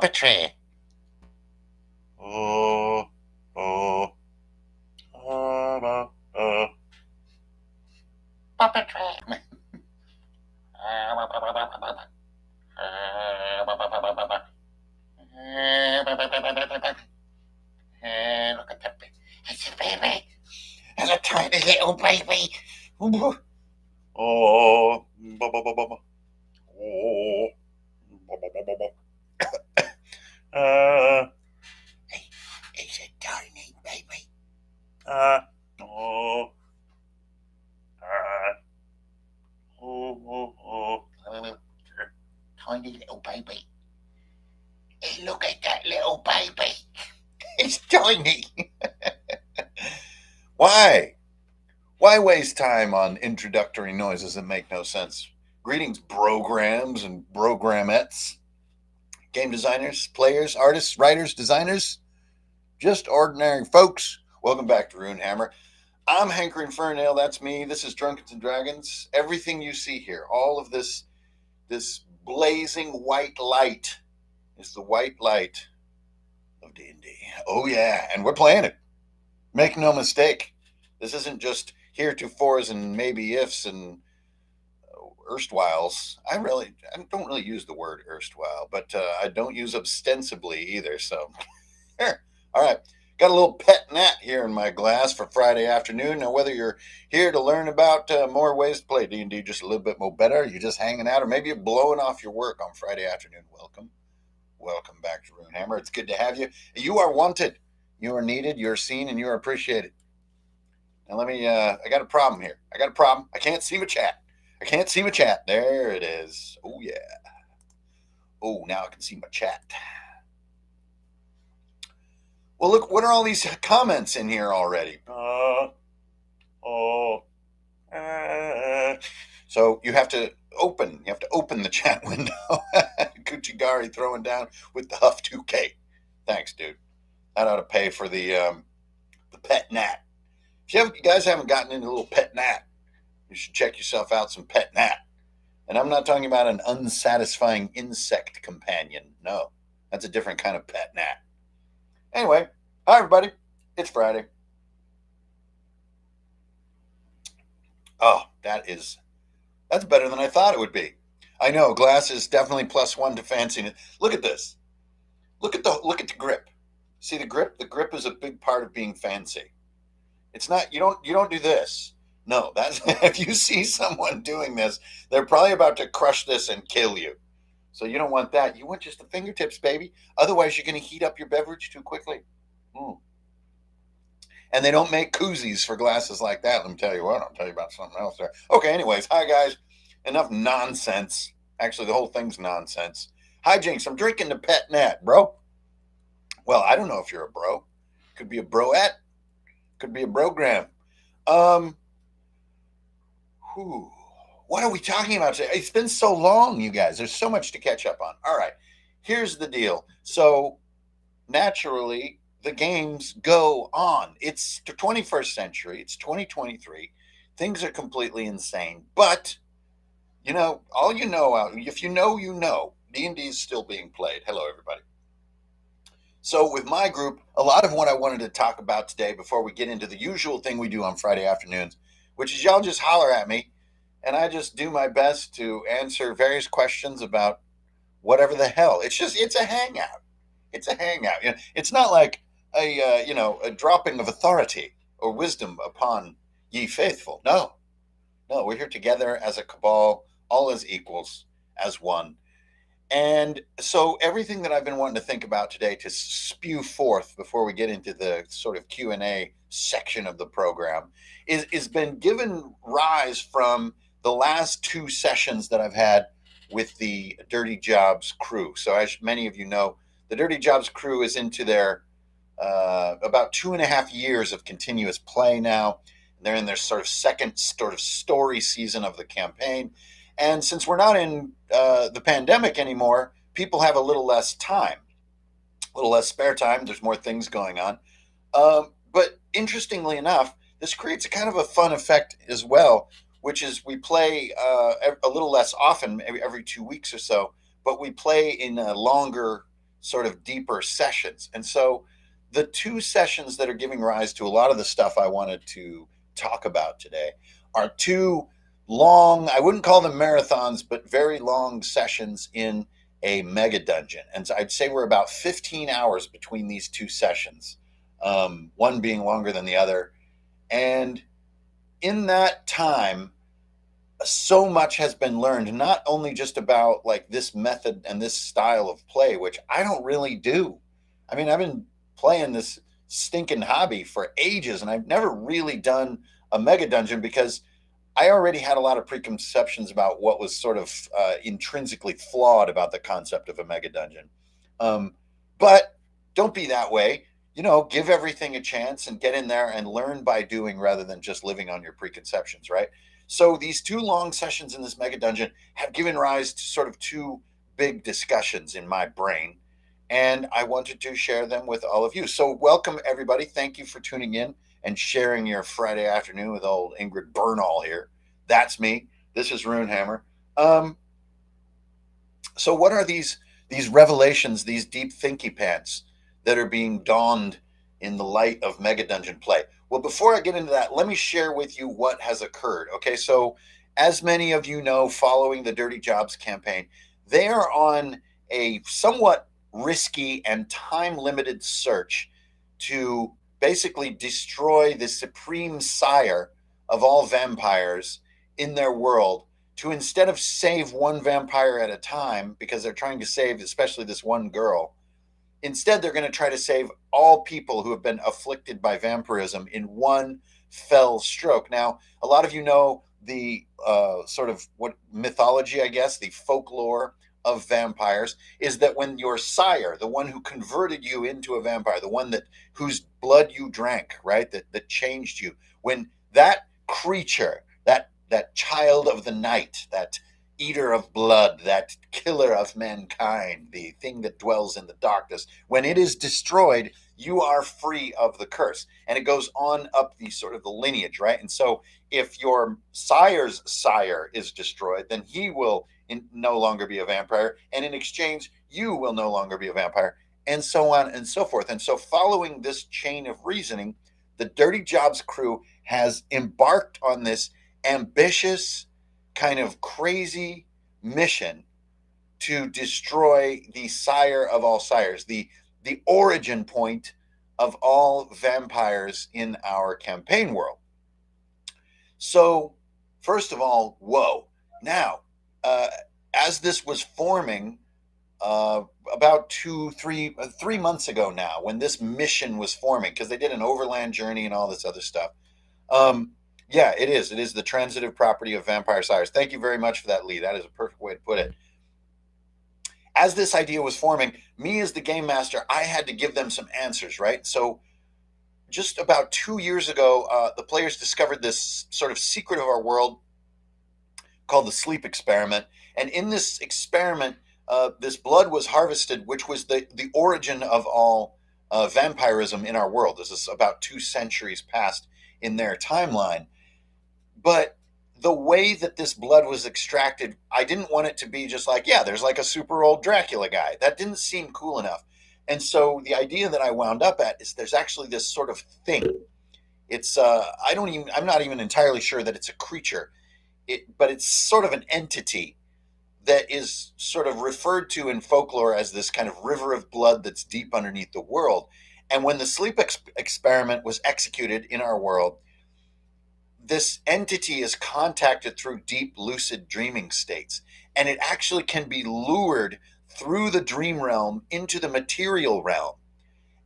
puppetry. Oh, oh, puppetry. Look at that baby. It's a baby. It's a tiny little baby. Oh, oh, uh, it's a tiny baby. Oh, tiny little baby. Hey, look at that little baby. It's tiny. Why? Why waste time on introductory noises that make no sense? Greetings, programs and programmettes, game designers, players, artists, writers, designers, just ordinary folks. Welcome back to Runehammer. I'm Hankering Fernail, that's me. This is Drunkards and Dragons. Everything you see here, all of this blazing white light is the white light of D&D. Oh yeah, and we're playing it. Make no mistake. This isn't just heretofores and maybe ifs and erstwhiles. I don't really use the word erstwhile, but I don't use ostensibly either. So, all right. Got a little pet gnat here in my glass for Friday afternoon. Now, whether you're here to learn about more ways to play D&D just a little bit more better, you're just hanging out, or maybe you're blowing off your work on Friday afternoon, welcome. Welcome back to Runehammer. It's good to have you. You are wanted. You are needed. You're seen, and you are appreciated. Now, I got a problem here. I got a problem. I can't see my chat. I can't see my chat. There it is. Oh, yeah. Oh, now I can see my chat. Well, look, what are all these comments in here already? So you have to open the chat window. Kuchigari throwing down with the Huff 2K. Thanks, dude. That ought to pay for the pet gnat. If you guys haven't gotten into a little pet gnat, you should check yourself out some pet gnat. And I'm not talking about an unsatisfying insect companion. No, that's a different kind of pet gnat. Anyway, hi everybody. It's Friday. Oh, that's better than I thought it would be. I know, glass is definitely +1 to fanciness. Look at this. Look at the grip. See the grip? The grip is a big part of being fancy. It's not you don't do this. No, that's if you see someone doing this, they're probably about to crush this and kill you. So you don't want that. You want just the fingertips, baby. Otherwise, you're going to heat up your beverage too quickly. And they don't make koozies for glasses like that. Let me tell you what. I'll tell you about something else there. Okay, anyways. Hi, guys. Enough nonsense. Actually, the whole thing's nonsense. Hi, Jinx. I'm drinking the pet gnat, bro. Well, I don't know if you're a bro. Could be a broette. Could be a brogram. What are we talking about today? It's been so long, you guys. There's so much to catch up on. All right. Here's the deal. So, naturally, the games go on. It's the 21st century. It's 2023. Things are completely insane. But, if you know, D&D is still being played. Hello, everybody. So with my group, a lot of what I wanted to talk about today before we get into the usual thing we do on Friday afternoons, which is y'all just holler at me, and I just do my best to answer various questions about whatever the hell. It's a hangout. It's a hangout. It's not like a dropping of authority or wisdom upon ye faithful. No, we're here together as a cabal, all as equals, as one. And so everything that I've been wanting to think about today to spew forth before we get into the sort of Q&A section of the program is been given rise from the last 2 sessions that I've had with the Dirty Jobs crew. So as many of you know, the Dirty Jobs crew is into their about 2.5 years of continuous play now. They're in their sort of second sort of story season of the campaign. And since we're not in the pandemic anymore, people have a little less time, a little less spare time. There's more things going on. But interestingly enough, this creates a kind of a fun effect as well, which is we play a little less often, maybe every 2 weeks or so, but we play in a longer sort of deeper sessions. And so the two sessions that are giving rise to a lot of the stuff I wanted to talk about today are two long, I wouldn't call them marathons, but very long sessions in a mega dungeon. And so I'd say we're about 15 hours between these two sessions, one being longer than the other. And in that time, so much has been learned, not only just about like this method and this style of play, which I don't really do. I mean, I've been playing this stinking hobby for ages, and I've never really done a mega dungeon because I already had a lot of preconceptions about what was sort of intrinsically flawed about the concept of a mega dungeon. But don't be that way. Give everything a chance and get in there and learn by doing rather than just living on your preconceptions, right? So these two long sessions in this mega dungeon have given rise to sort of two big discussions in my brain, and I wanted to share them with all of you. So welcome, everybody. Thank you for tuning in and sharing your Friday afternoon with old Ingrid Bernal here. That's me. This is Runehammer. So what are these revelations, these deep thinky pants that are being donned in the light of mega dungeon play? Well, before I get into that, let me share with you what has occurred. Okay, so as many of you know, following the Dirty Jobs campaign, they are on a somewhat risky and time-limited search to basically destroy the supreme sire of all vampires in their world, to instead of save one vampire at a time, because they're trying to save especially this one girl, instead they're going to try to save all people who have been afflicted by vampirism in one fell stroke. Now, a lot of you know the sort of what mythology, I guess, the folklore of vampires is that when your sire, the one who converted you into a vampire, the one that whose blood you drank, right, that changed you, when that creature, that child of the night, that eater of blood, that killer of mankind, the thing that dwells in the darkness, when it is destroyed, you are free of the curse. And it goes on up the sort of the lineage, right? And so if your sire's sire is destroyed, then he will no longer be a vampire. And in exchange, you will no longer be a vampire, and so on and so forth. And so following this chain of reasoning, the Dirty Jobs crew has embarked on this ambitious, kind of crazy mission to destroy the sire of all sires, the origin point of all vampires in our campaign world. So, first of all, whoa. Now, as this was forming about 3 months ago now, when this mission was forming, because they did an overland journey and all this other stuff. Yeah, it is. It is the transitive property of vampire sires. Thank you very much for that, Lee. That is a perfect way to put it. As this idea was forming, me as the game master, I had to give them some answers, right? So just about 2 years ago, the players discovered this sort of secret of our world called the sleep experiment. And in this experiment, this blood was harvested, which was the origin of all vampirism in our world. This is about 2 centuries past in their timeline. But the way that this blood was extracted, I didn't want it to be just like, yeah, there's like a super old Dracula guy. That didn't seem cool enough. And so the idea that I wound up at is there's actually this sort of thing. It's I'm not even entirely sure that it's a creature, but it's sort of an entity that is sort of referred to in folklore as this kind of river of blood that's deep underneath the world. And when the sleep experiment was executed in our world, this entity is contacted through deep lucid dreaming states, and it actually can be lured through the dream realm into the material realm.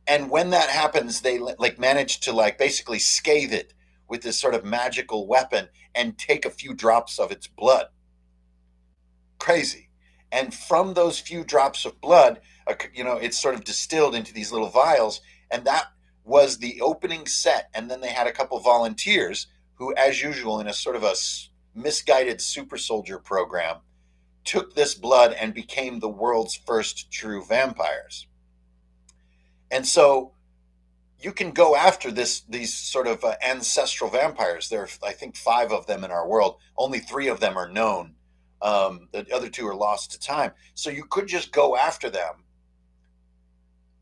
And when that happens, they like manage to like basically scathe it with this sort of magical weapon and take a few drops of its blood. Crazy. And from those few drops of blood, it's sort of distilled into these little vials, and that was the opening set. And then they had a couple volunteers who, as usual, in a sort of a misguided super soldier program, took this blood and became the world's first true vampires. And so you can go after these sort of ancestral vampires. There are, I think, 5 of them in our world. Only 3 of them are known. The other 2 are lost to time. So you could just go after them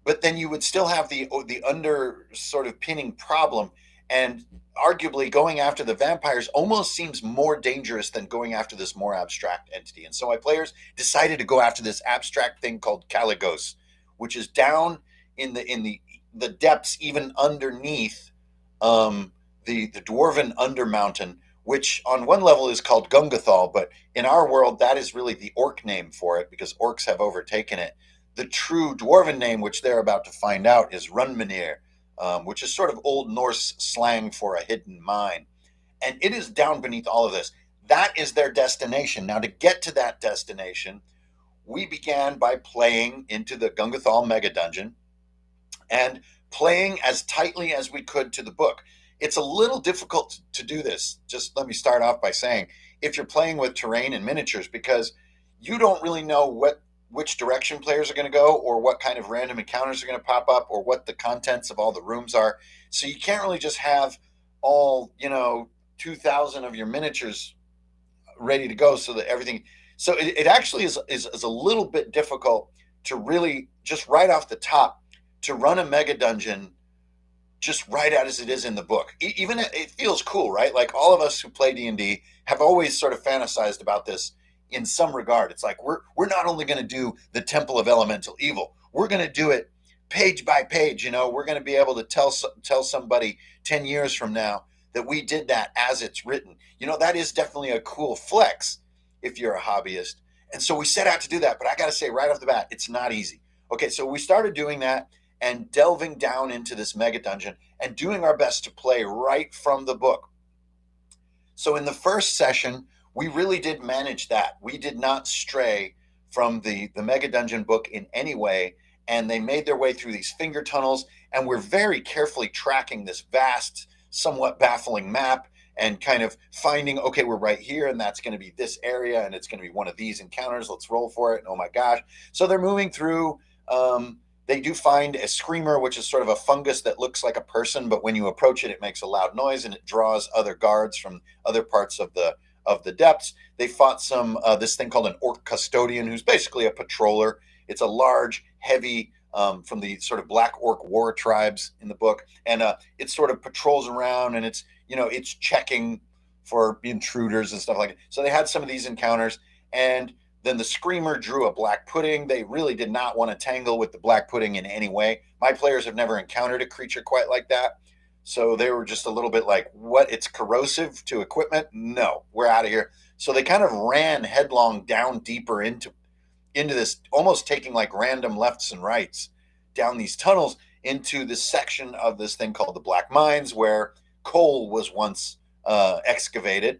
but then you would still have the under sort of pinning problem, and arguably going after the vampires almost seems more dangerous than going after this more abstract entity. And so my players decided to go after this abstract thing called Caligos, which is down in the depths, even underneath the dwarven undermountain, which on one level is called Gungathal, but in our world that is really the orc name for it because orcs have overtaken it. The true dwarven name, which they're about to find out, is Runmanir, which is sort of Old Norse slang for a hidden mine. And it is down beneath all of this. That is their destination. Now, to get to that destination, we began by playing into the Gungathal Mega Dungeon and playing as tightly as we could to the book. It's a little difficult to do this. Just let me start off by saying, if you're playing with terrain and miniatures, because you don't really know which direction players are going to go or what kind of random encounters are going to pop up or what the contents of all the rooms are. So you can't really just have all, 2,000 of your miniatures ready to go so that everything. So it actually is a little bit difficult to really just right off the top to run a mega dungeon just right out as it is in the book. Even it feels cool, right? Like all of us who play D&D have always sort of fantasized about this in some regard. It's like we're not only going to do the Temple of Elemental Evil, we're going to do it page by page. We're going to be able to tell somebody 10 years from now that we did that as it's written. That is definitely a cool flex if you're a hobbyist. And so we set out to do that, but I got to say right off the bat, it's not easy. Okay, so we started doing that and delving down into this mega dungeon and doing our best to play right from the book. So in the first session, we really did manage that. We did not stray from the mega dungeon book in any way, and they made their way through these finger tunnels, and we're very carefully tracking this vast, somewhat baffling map and kind of finding, okay, we're right here, and that's going to be this area, and it's going to be one of these encounters. Let's roll for it. And oh my gosh. So they're moving through. They do find a screamer, which is sort of a fungus that looks like a person, but when you approach it, it makes a loud noise and it draws other guards from other parts of the depths. They fought some this thing called an orc custodian, who's basically a patroller. It's a large, heavy from the sort of black orc war tribes in the book, and it sort of patrols around and it's checking for intruders and stuff like that. So they had some of these encounters, and then the screamer drew a black pudding. They really did not want to tangle with the black pudding in any way. My players have never encountered a creature quite like that. So they were just a little bit like, what? It's corrosive to equipment? No, we're out of here. So they kind of ran headlong down deeper into this, almost taking like random lefts and rights down these tunnels into this section of this thing called the Black Mines, where coal was once excavated.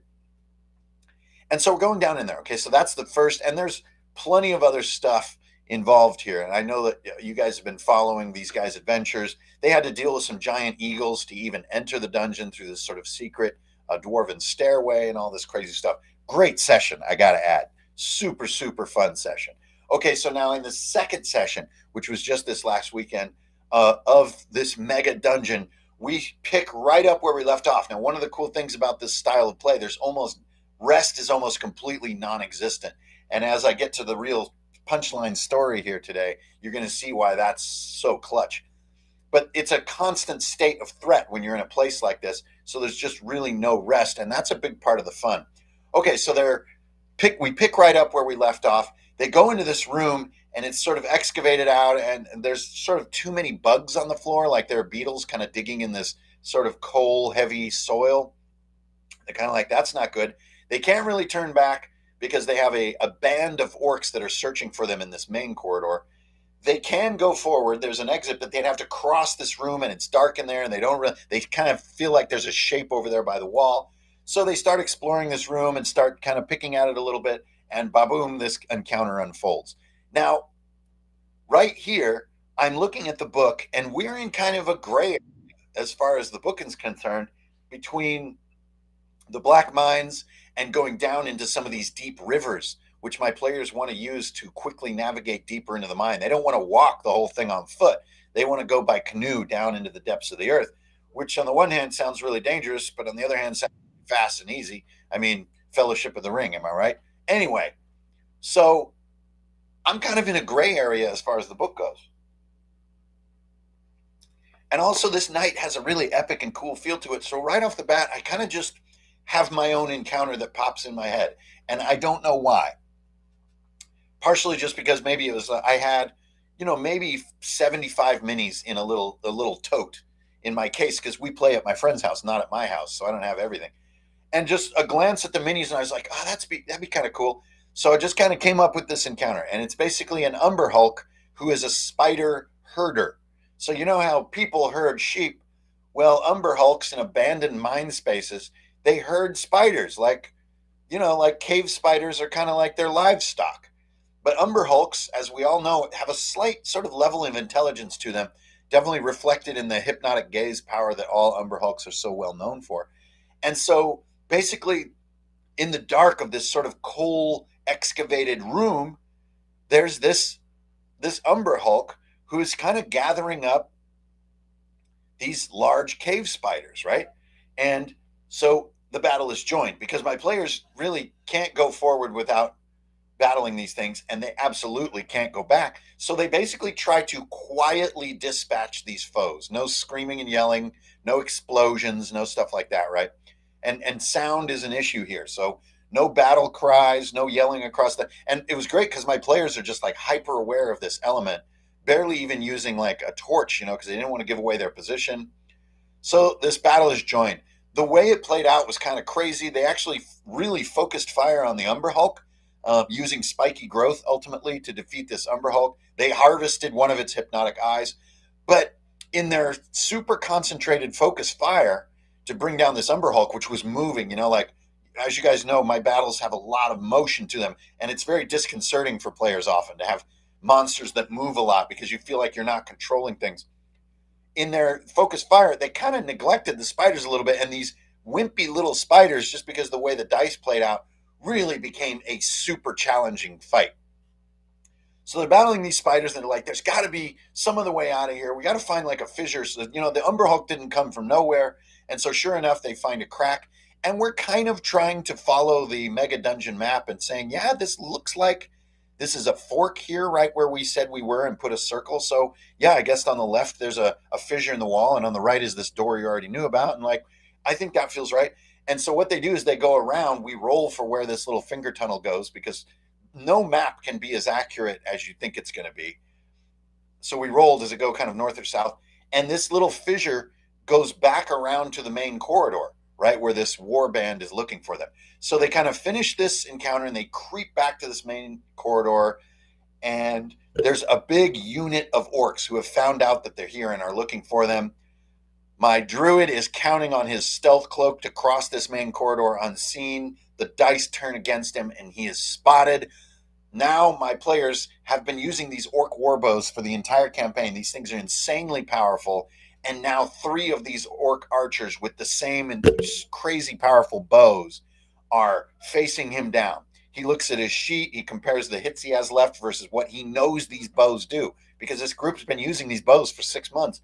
And so we're going down in there. Okay, so that's the first, and there's plenty of other stuff involved here. And I know that you guys have been following these guys' adventures. They had to deal with some giant eagles to even enter the dungeon through this sort of secret dwarven stairway and all this crazy stuff. Great session, I got to add. Super, super fun session. Okay, so now in the second session, which was just this last weekend, of this mega dungeon, we pick right up where we left off. Now, one of the cool things about this style of play, rest is almost completely non-existent. And as I get to the real punchline story here today, you're going to see why that's so clutch. But it's a constant state of threat when you're in a place like this. So there's just really no rest. And that's a big part of the fun. Okay, so we pick right up where we left off. They go into this room and it's sort of excavated out, and there's sort of too many bugs on the floor, like there are beetles kind of digging in this sort of coal heavy soil. They're kind of like, that's not good. They can't really turn back because they have a band of orcs that are searching for them in this main corridor. They can go forward. There's an exit, but they'd have to cross this room, and it's dark in there, and they kind of feel like there's a shape over there by the wall. So they start exploring this room and start kind of picking at it a little bit, and ba-boom, this encounter unfolds. Now, right here, I'm looking at the book, and we're in kind of a gray area as far as the book is concerned between the Black Mines and going down into some of these deep rivers, which my players want to use to quickly navigate deeper into the mine. They don't want to walk the whole thing on foot. They want to go by canoe down into the depths of the earth, which on the one hand sounds really dangerous, but on the other hand sounds fast and easy. I mean, Fellowship of the Ring, am I right? Anyway, so I'm kind of in a gray area as far as the book goes. And also, this night has a really epic and cool feel to it. So, right off the bat, I kind of just have my own encounter that pops in my head. And I don't know why. Partially just because maybe it was, I had, maybe 75 minis in a little tote in my case because we play at my friend's house, not at my house. So, I don't have everything. And just a glance at the minis, and I was like, oh, that'd be kind of cool. So I just kind of came up with this encounter, and it's basically an Umber Hulk who is a spider herder. So you know how people herd sheep? Well, Umber Hulks in abandoned mine spaces, they herd spiders, like cave spiders are kind of like their livestock. But Umber Hulks, as we all know, have a slight sort of level of intelligence to them, definitely reflected in the hypnotic gaze power that all Umber Hulks are so well known for. And so basically, in the dark of this sort of coal excavated room, there's this Umber Hulk who is kind of gathering up these large cave spiders, right? And so the battle is joined because my players really can't go forward without battling these things, and they absolutely can't go back. So they basically try to quietly dispatch these foes. No screaming and yelling, no explosions, no stuff like that, right? And sound is an issue here. So no battle cries, no yelling across the. And it was great because my players are just like hyper aware of this element, barely even using like a torch, because they didn't want to give away their position. So this battle is joined. The way it played out was kind of crazy. They actually really focused fire on the Umber Hulk, using spiky growth ultimately to defeat this Umber Hulk. They harvested one of its hypnotic eyes, but in their super concentrated focus fire to bring down this Umber Hulk, which was moving, like as you guys know, my battles have a lot of motion to them, and it's very disconcerting for players often to have monsters that move a lot because you feel like you're not controlling things. In their focus fire, they kind of neglected the spiders a little bit, and these wimpy little spiders, just because of the way the dice played out, really became a super challenging fight. So they're battling these spiders, and they're like, there's got to be some other way out of here. We got to find like a fissure. So that, the Umber Hulk didn't come from nowhere. And so sure enough, they find a crack. And we're kind of trying to follow the mega dungeon map and saying, yeah, this looks like this is a fork here, right where we said we were, and put a circle. So yeah, I guess on the left, there's a fissure in the wall. And on the right is this door you already knew about. And like, I think that feels right. And so what they do is they go around, we roll for where this little finger tunnel goes because no map can be as accurate as you think it's going to be. So we roll, does it go kind of north or south? And this little fissure goes back around to the main corridor, right, where this war band is looking for them. So they kind of finish this encounter and they creep back to this main corridor. And there's a big unit of orcs who have found out that they're here and are looking for them. My druid is counting on his stealth cloak to cross this main corridor unseen. The dice turn against him and he is spotted. Now my players have been using these orc warbows for the entire campaign. These things are insanely powerful. And now 3 of these orc archers with the same and crazy powerful bows are facing him down. He looks at his sheet. He compares the hits he has left versus what he knows these bows do. Because this group's been using these bows for 6 months.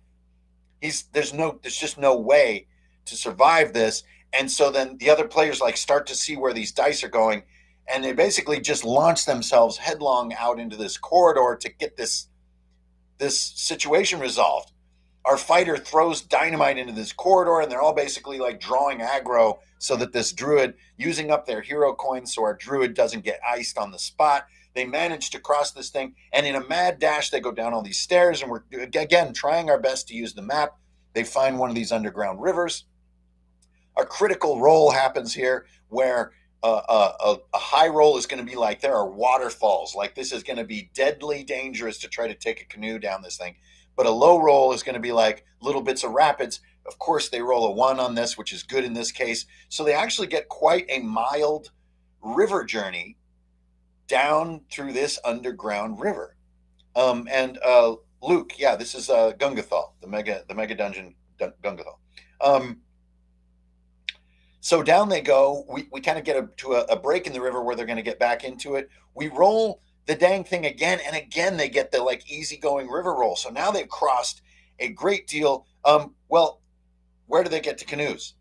There's just no way to survive this. And so then the other players like start to see where these dice are going, and they basically just launch themselves headlong out into this corridor to get this situation resolved. Our fighter throws dynamite into this corridor, and they're all basically like drawing aggro so that this druid, using up their hero coins so our druid doesn't get iced on the spot, they manage to cross this thing, and in a mad dash, they go down all these stairs, and we're, again, trying our best to use the map. They find one of these underground rivers. A critical roll happens here where a high roll is going to be like there are waterfalls. Like this is going to be deadly dangerous to try to take a canoe down this thing. But a low roll is going to be like little bits of rapids. Of course, they roll a 1 on this, which is good in this case. So they actually get quite a mild river journey down through this underground river. And Luke, yeah, this is Gungathal, the mega dungeon Gungathal. So down they go. We kind of get to a break in the river where they're going to get back into it. We roll the dang thing again, and again they get the like easygoing river roll. So now they've crossed a great deal. Well, where do they get to canoes?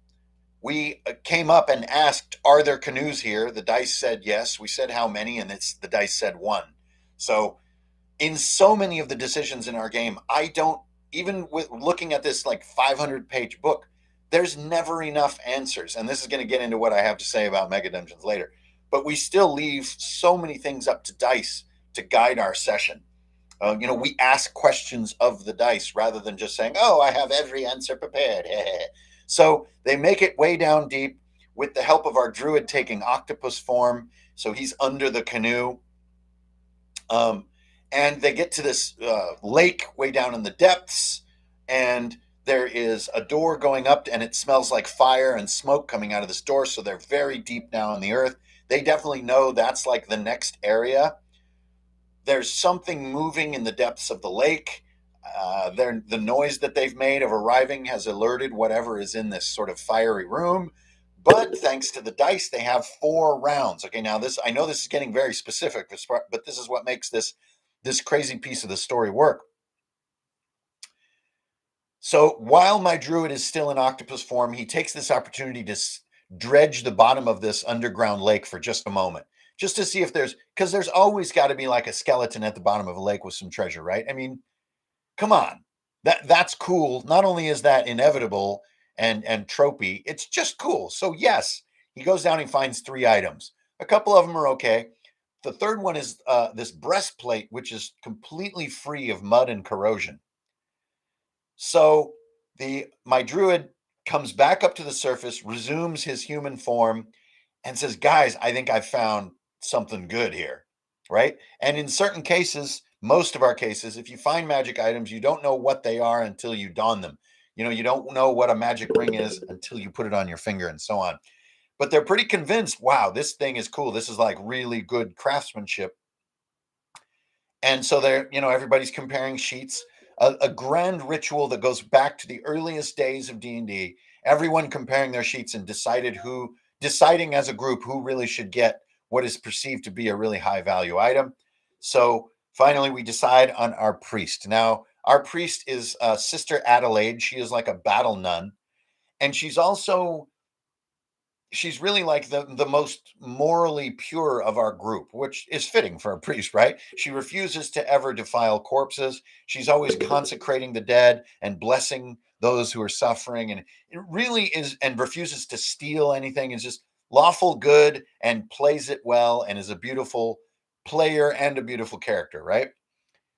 We came up and asked, are there canoes here? The dice said yes. We said how many, and the dice said 1. So in so many of the decisions in our game, I don't even with looking at this like 500-page book, there's never enough answers. And this is going to get into what I have to say about Mega Dungeons later. But we still leave so many things up to dice to guide our session. We ask questions of the dice rather than just saying, "Oh, I have every answer prepared." So they make it way down deep with the help of our druid taking octopus form. So he's under the canoe. And they get to this lake way down in the depths, and there is a door going up, and it smells like fire and smoke coming out of this door. So they're very deep down in the earth. They definitely know that's like the next area. There's something moving in the depths of the lake. The noise that they've made of arriving has alerted whatever is in this sort of fiery room. But thanks to the dice, they have 4 rounds. Okay, now I know this is getting very specific, but this is what makes this crazy piece of the story work. So while my druid is still in octopus form, he takes this opportunity to dredge the bottom of this underground lake for just a moment, just to see if because there's always got to be like a skeleton at the bottom of a lake with some treasure, right? I mean, come on. That's cool. Not only is that inevitable and tropey, it's just cool. So yes, he goes down and finds 3 items. A couple of them are okay. The third one is this breastplate, which is completely free of mud and corrosion. So my druid comes back up to the surface, resumes his human form, and says, "Guys, I think I've found something good here." Right? And in certain cases, most of our cases, if you find magic items, you don't know what they are until you don them. You don't know what a magic ring is until you put it on your finger and so on. But they're pretty convinced, wow, this thing is cool. This is like really good craftsmanship. And so everybody's comparing sheets, a grand ritual that goes back to the earliest days of D&D. Everyone comparing their sheets and deciding as a group who really should get what is perceived to be a really high value item. So finally, we decide on our priest. Now, our priest is Sister Adelaide. She is like a battle nun, and she's really like the most morally pure of our group, which is fitting for a priest, right? She refuses to ever defile corpses. She's always consecrating the dead and blessing those who are suffering. And it really is, and refuses to steal anything. It's just lawful good and plays it well and is a beautiful player and a beautiful character, right?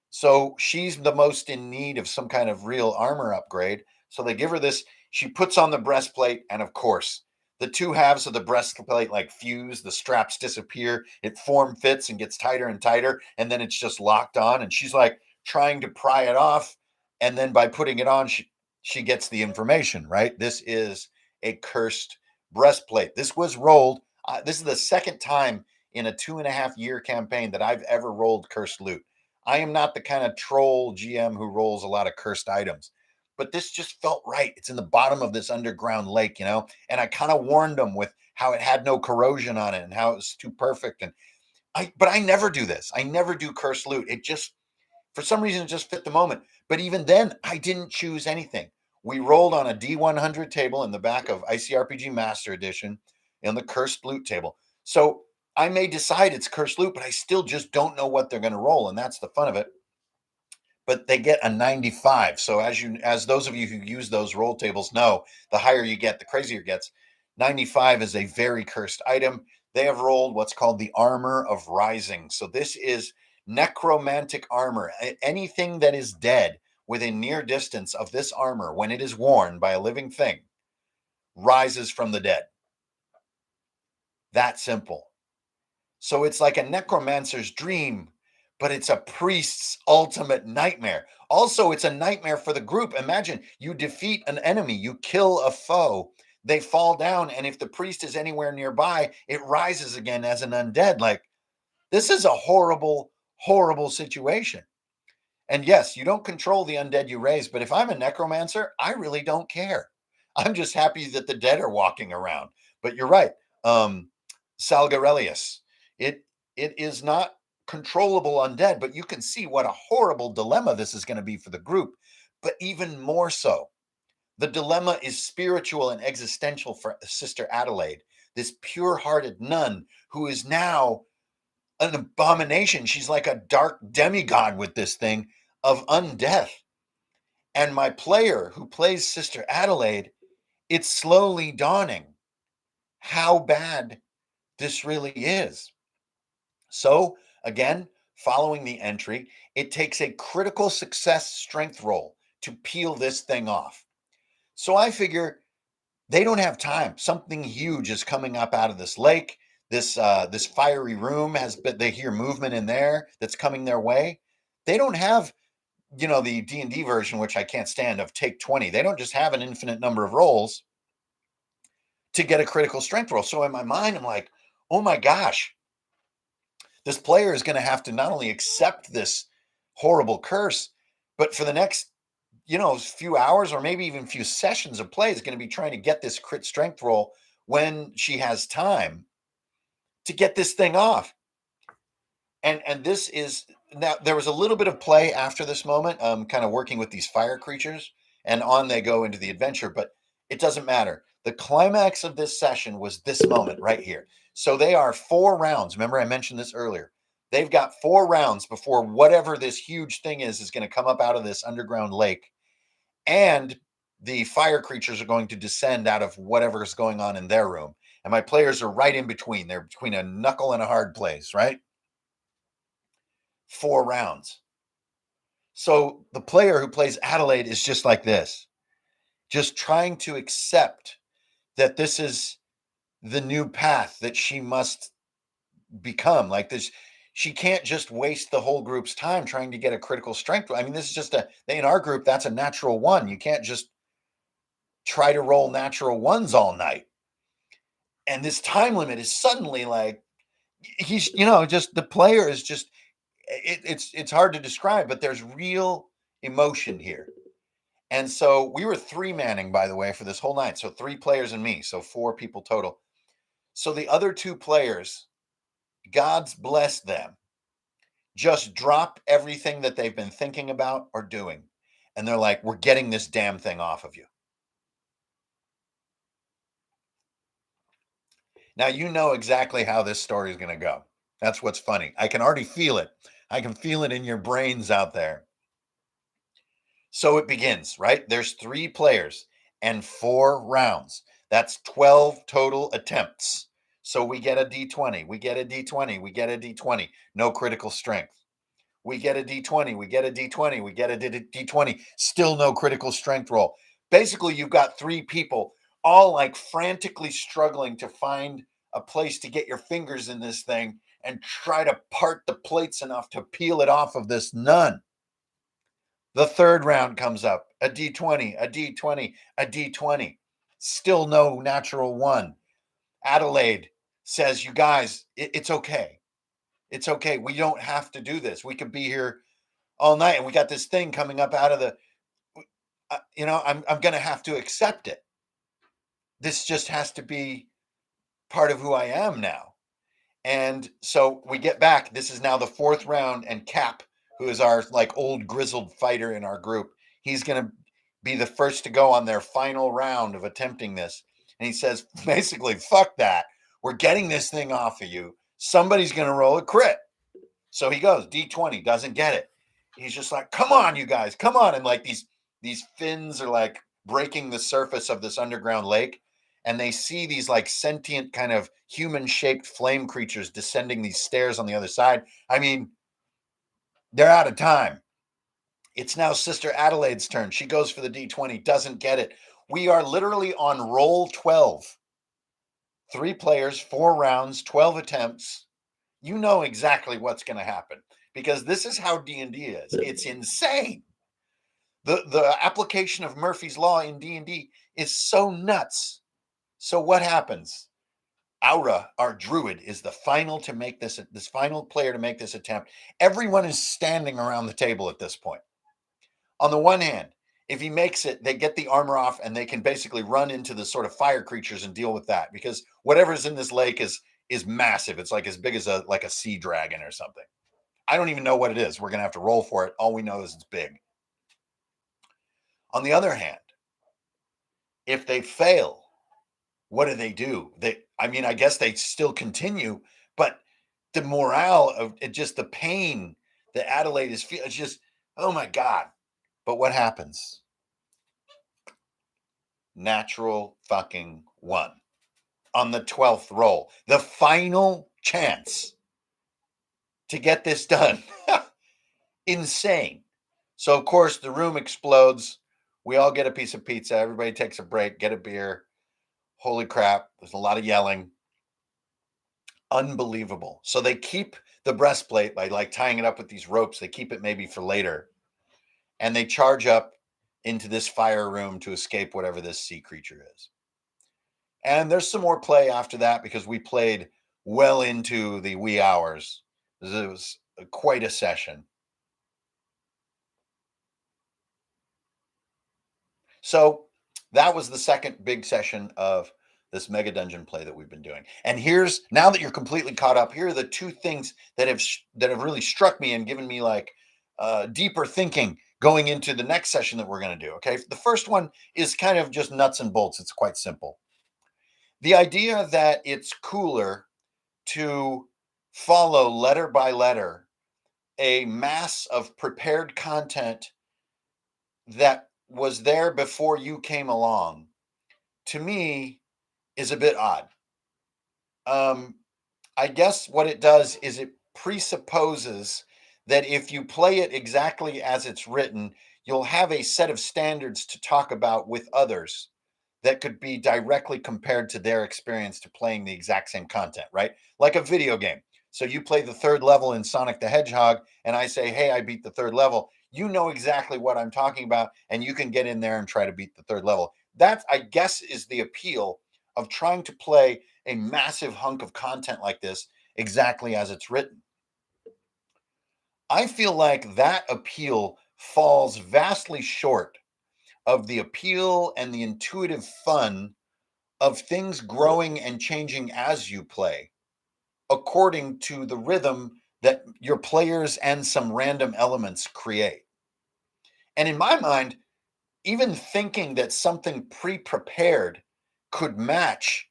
So she's the most in need of some kind of real armor upgrade. So they give her this. She puts on the breastplate, and of course, the 2 halves of the breastplate like fuse. The straps disappear. It form fits and gets tighter and tighter, and then it's just locked on. And she's like trying to pry it off, and then by putting it on, she gets the information. Right? This is a cursed breastplate. This was rolled. This is the second time in a 2.5-year campaign that I've ever rolled cursed loot. I am not the kind of troll GM who rolls a lot of cursed items, but this just felt right. It's in the bottom of this underground lake, and I kind of warned them with how it had no corrosion on it and how it was too perfect. But I never do this. I never do cursed loot. It just, for some reason, it just fit the moment. But even then, I didn't choose anything. We rolled on a D100 table in the back of ICRPG Master Edition in the cursed loot table. So I may decide it's cursed loot, but I still just don't know what they're going to roll, and that's the fun of it. But they get a 95. So as those of you who use those roll tables know, the higher you get, the crazier it gets. 95 is a very cursed item. They have rolled what's called the Armor of Rising. So this is necromantic armor. Anything that is dead within near distance of this armor, when it is worn by a living thing, rises from the dead. That simple. So it's like a necromancer's dream, but it's a priest's ultimate nightmare. Also, it's a nightmare for the group. Imagine you defeat an enemy, you kill a foe, they fall down, and if the priest is anywhere nearby, it rises again as an undead. Like, this is a horrible, horrible situation. And yes, you don't control the undead you raise, but if I'm a necromancer, I really don't care. I'm just happy that the dead are walking around. But you're right. Salgarelius. It is not controllable undead, but you can see what a horrible dilemma this is going to be for the group. But even more so, the dilemma is spiritual and existential for Sister Adelaide, this pure-hearted nun who is now an abomination. She's like a dark demigod with this thing of undeath. And my player who plays Sister Adelaide, it's slowly dawning how bad this really is. So, again, following the entry, it takes a critical success strength roll to peel this thing off. So I figure they don't have time. Something huge is coming up out of this lake. This fiery room has been, they hear movement in there that's coming their way. They don't have, the D&D version, which I can't stand, of take 20. They don't just have an infinite number of rolls to get a critical strength roll. So in my mind, I'm like, oh my gosh, this player is going to have to not only accept this horrible curse, but for the next, few hours or maybe even few sessions of play is going to be trying to get this crit strength roll when she has time to get this thing off. And this is now, there was a little bit of play after this moment, kind of working with these fire creatures, and on they go into the adventure, but it doesn't matter. The climax of this session was this moment right here. So they are 4 rounds. Remember, I mentioned this earlier. They've got 4 rounds before whatever this huge thing is going to come up out of this underground lake. And the fire creatures are going to descend out of whatever is going on in their room. And my players are right in between. They're between a knuckle and a hard place, right? 4 rounds. So the player who plays Adelaide is just like this, just trying to accept that this is the new path that she must become. Like this, she can't just waste the whole group's time trying to get a critical strength. I mean, this is just in our group, that's a natural 1. You can't just try to roll natural 1s all night. And this time limit is suddenly like, he's, just the player is just, it's hard to describe, but there's real emotion here. And so we were 3-manning, by the way, for this whole night. So 3 players and me, so 4 people total. So the other 2 players, God's bless them, just drop everything that they've been thinking about or doing. And they're like, we're getting this damn thing off of you. Now, you know exactly how this story is going to go. That's what's funny. I can already feel it. I can feel it in your brains out there. So it begins, right? There's 3 players and 4 rounds. That's 12 total attempts. So we get a D20, we get a D20, we get a D20. No critical strength. We get a D20, we get a D20, we get a D20. Still no critical strength roll. Basically, you've got 3 people all like frantically struggling to find a place to get your fingers in this thing and try to part the plates enough to peel it off of this nun. The 3rd round comes up, a D20, a D20, a D20. Still no natural 1. Adelaide says, you guys, it's okay. It's okay. We don't have to do this. We could be here all night, and we got this thing coming up out of the, I'm going to have to accept it. This just has to be part of who I am now. And so we get back. This is now the 4th round, and Cap, who is our like old grizzled fighter in our group, he's going to be the first to go on their final round of attempting this. And he says, basically, fuck that. We're getting this thing off of you. Somebody's going to roll a crit. So he goes, D20, doesn't get it. He's just like, come on, you guys, come on. And like these fins are like breaking the surface of this underground lake. And they see these like sentient kind of human shaped flame creatures descending these stairs on the other side. I mean, they're out of time. It's now Sister Adelaide's turn. She goes for the D20, doesn't get it. We are literally on roll 12. 3 players, 4 rounds, 12 attempts. You know exactly what's going to happen because this is how D&D is. It's insane. The application of Murphy's Law in D&D is so nuts. So what happens? Aura, our druid, is the final to make this final player to make this attempt. Everyone is standing around the table at this point. On the one hand, if he makes it, they get the armor off and they can basically run into the sort of fire creatures and deal with that because whatever's in this lake is massive. It's like as big as a sea dragon or something. I don't even know what it is. We're going to have to roll for it. All we know is it's big. On the other hand, if they fail, what do? I guess they still continue, but the morale of it, just the pain that Adelaide is feeling, it's just, oh my God. But what happens? natural fucking one on the 12th roll. The final chance to get this done. Insane. So, of course, the room explodes. We all get a piece of pizza. Everybody takes a break, get a beer. Holy crap. There's a lot of yelling. Unbelievable. So they keep the breastplate by like tying it up with these ropes. They keep it maybe for later. And they charge up into this fire room to escape whatever this sea creature is. And there's some more play after that because we played well into the wee hours. It was quite a session. So that was the second big session of this mega dungeon play that we've been doing. And here's, now that you're completely caught up, here are the two things that have really struck me and given me like deeper thinking going into the next session that we're going to do. Okay, the first one is kind of just nuts and bolts. It's quite simple. The idea that it's cooler to follow letter by letter a mass of prepared content that was there before you came along, to me, is a bit odd. I guess what it does is it presupposes that if you play it exactly as it's written, you'll have a set of standards to talk about with others that could be directly compared to their experience to playing the exact same content, right? Like a video game. So you play the third level in Sonic the Hedgehog, and I say, hey, I beat the third level. You know exactly what I'm talking about, and you can get in there and try to beat the third level. That, I guess, is the appeal of trying to play a massive hunk of content like this exactly as it's written. I feel like that appeal falls vastly short of the appeal and the intuitive fun of things growing and changing as you play, according to the rhythm that your players and some random elements create. And in my mind, even thinking that something pre-prepared could match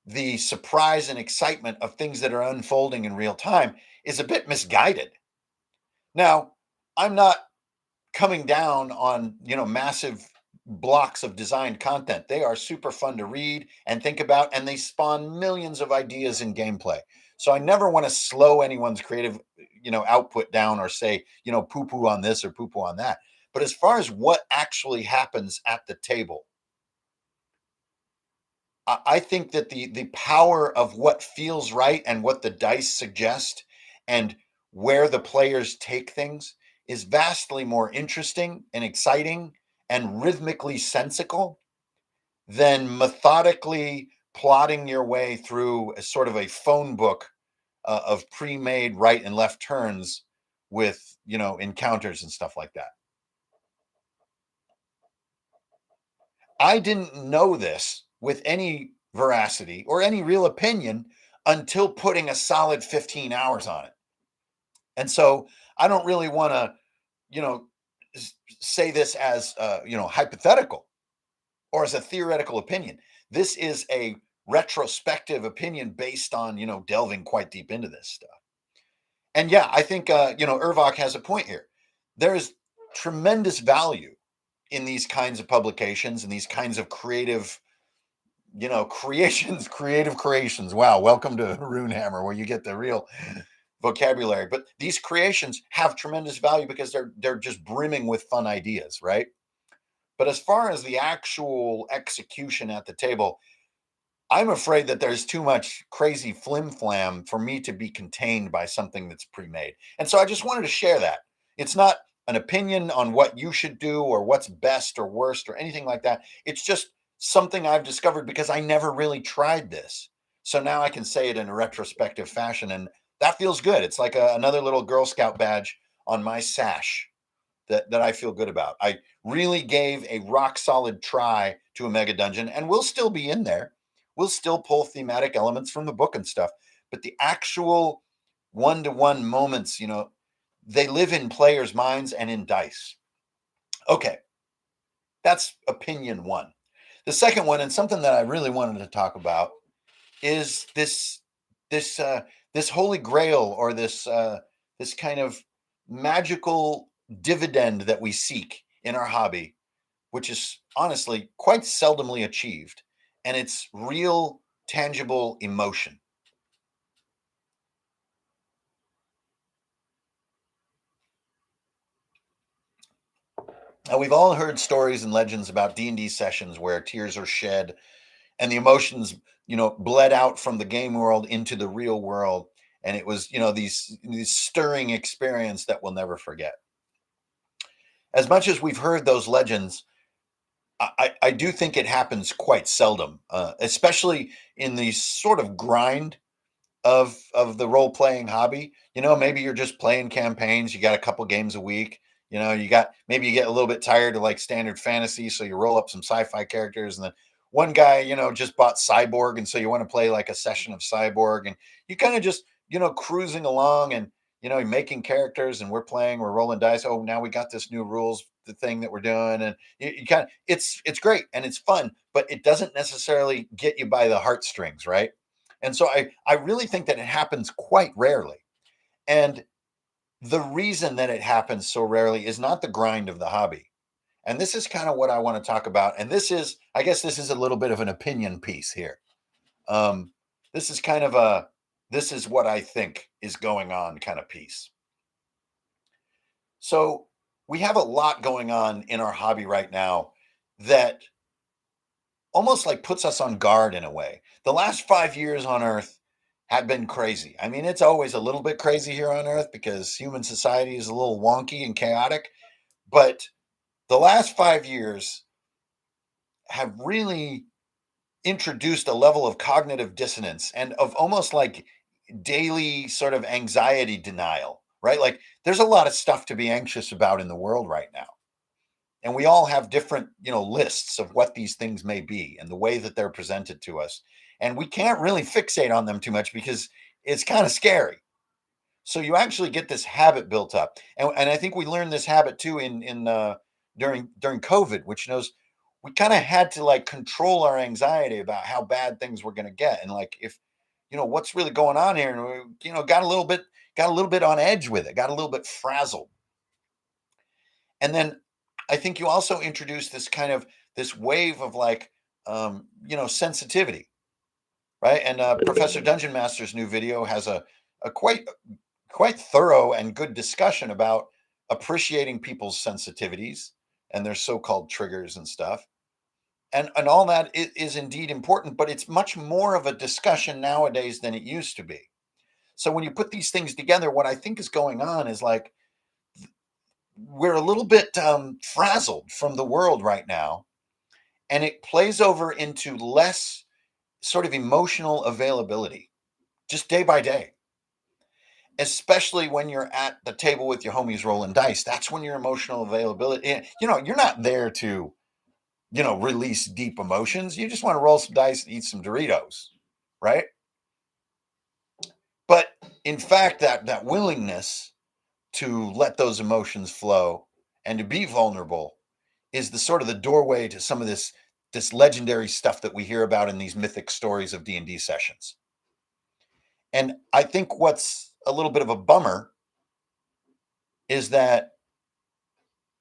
the surprise and excitement of things that are unfolding in real time is a bit misguided. Now, I'm not coming down on, massive blocks of designed content. They are super fun to read and think about, and they spawn millions of ideas in gameplay. So I never want to slow anyone's creative, output down or say, poo poo on this or poo poo on that. But as far as what actually happens at the table, I think that the power of what feels right and what the dice suggest and where the players take things is vastly more interesting and exciting and rhythmically sensical than methodically plotting your way through a sort of a phone book of pre-made right and left turns with, encounters and stuff like that. I didn't know this with any veracity or any real opinion until putting a solid 15 hours on it. And so I don't really want to, say this as, hypothetical or as a theoretical opinion. This is a retrospective opinion based on, delving quite deep into this stuff. And yeah, I think, Irvok has a point here. There's tremendous value in these kinds of publications and these kinds of creative creative creations. Wow, welcome to Runehammer, where you get the real vocabulary. But these creations have tremendous value because they're just brimming with fun ideas, right? But as far as the actual execution at the table, I'm afraid that there's too much crazy flim flam for me to be contained by something that's pre-made. And so I just wanted to share that. It's not an opinion on what you should do or what's best or worst or anything like that. It's just something I've discovered because I never really tried this. So now I can say it in a retrospective fashion, and that feels good. It's like another little Girl Scout badge on my sash that I feel good about. I really gave a rock solid try to a mega dungeon, and we'll still be in there. We'll still pull thematic elements from the book and stuff, but the actual one-to-one moments, they live in players' minds and in dice. Okay, that's opinion one. The second one, and something that I really wanted to talk about, is this holy grail, or this kind of magical dividend that we seek in our hobby, which is honestly quite seldomly achieved, and it's real, tangible emotion. Now, we've all heard stories and legends about D&D sessions where tears are shed and the emotions, bled out from the game world into the real world, and it was, these stirring experience that we'll never forget. As much as we've heard those legends, I do think it happens quite seldom, especially in the sort of grind of the role playing hobby. Maybe you're just playing campaigns. You got a couple games a week. Maybe you get a little bit tired of like standard fantasy, so you roll up some sci-fi characters, and then one guy, just bought Cyborg, and so you want to play like a session of Cyborg, and you kind of just cruising along, and you're making characters, and we're rolling dice. Oh, now we got this new rules, the thing that we're doing, and you kind of it's great and it's fun, but it doesn't necessarily get you by the heartstrings, right? And so I really think that it happens quite rarely. And the reason that it happens so rarely is not the grind of the hobby. And this is kind of what I want to talk about. And I guess this is a little bit of an opinion piece here. Um, this is kind of this is what I think is going on kind of piece. So we have a lot going on in our hobby right now that almost like puts us on guard in a way. The last 5 years on Earth have been crazy. I mean, it's always a little bit crazy here on Earth because human society is a little wonky and chaotic. But the last 5 years have really introduced a level of cognitive dissonance and of almost like daily sort of anxiety denial, right? Like there's a lot of stuff to be anxious about in the world right now. And we all have different, lists of what these things may be and the way that they're presented to us. And we can't really fixate on them too much because it's kind of scary. So you actually get this habit built up, and I think we learned this habit too in during COVID, which knows we kind of had to like control our anxiety about how bad things were going to get, and like if what's really going on here, and we, got a little bit on edge with it, got a little bit frazzled, and then I think you also introduced this kind of this wave of like sensitivity, right? And Professor Dungeon Master's new video has a quite thorough and good discussion about appreciating people's sensitivities and their so-called triggers and stuff. And all that is indeed important, but it's much more of a discussion nowadays than it used to be. So when you put these things together, what I think is going on is like we're a little bit frazzled from the world right now, and it plays over into less sort of emotional availability just day by day, especially when you're at the table with your homies rolling dice. That's when your emotional availability, you're not there to, release deep emotions. You just want to roll some dice and eat some Doritos, right? But in fact, that willingness to let those emotions flow and to be vulnerable is the sort of the doorway to some of this legendary stuff that we hear about in these mythic stories of D&D sessions. And I think what's a little bit of a bummer is that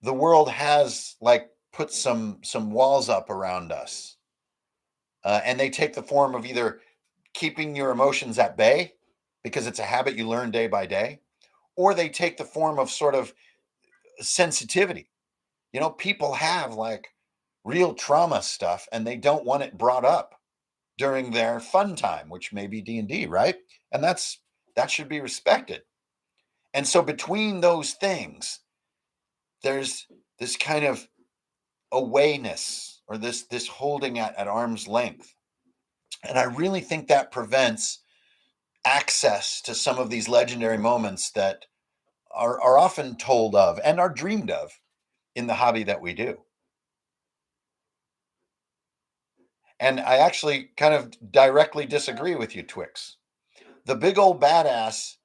the world has like put some walls up around us, and they take the form of either keeping your emotions at bay because it's a habit you learn day by day, or they take the form of sort of sensitivity. People have like real trauma stuff and they don't want it brought up during their fun time, which may be D&D, right? And that should be respected. And so between those things, there's this kind of awayness or this holding at arm's length. And I really think that prevents access to some of these legendary moments that are often told of and are dreamed of in the hobby that we do. And I actually kind of directly disagree with you, Twix. The big old badass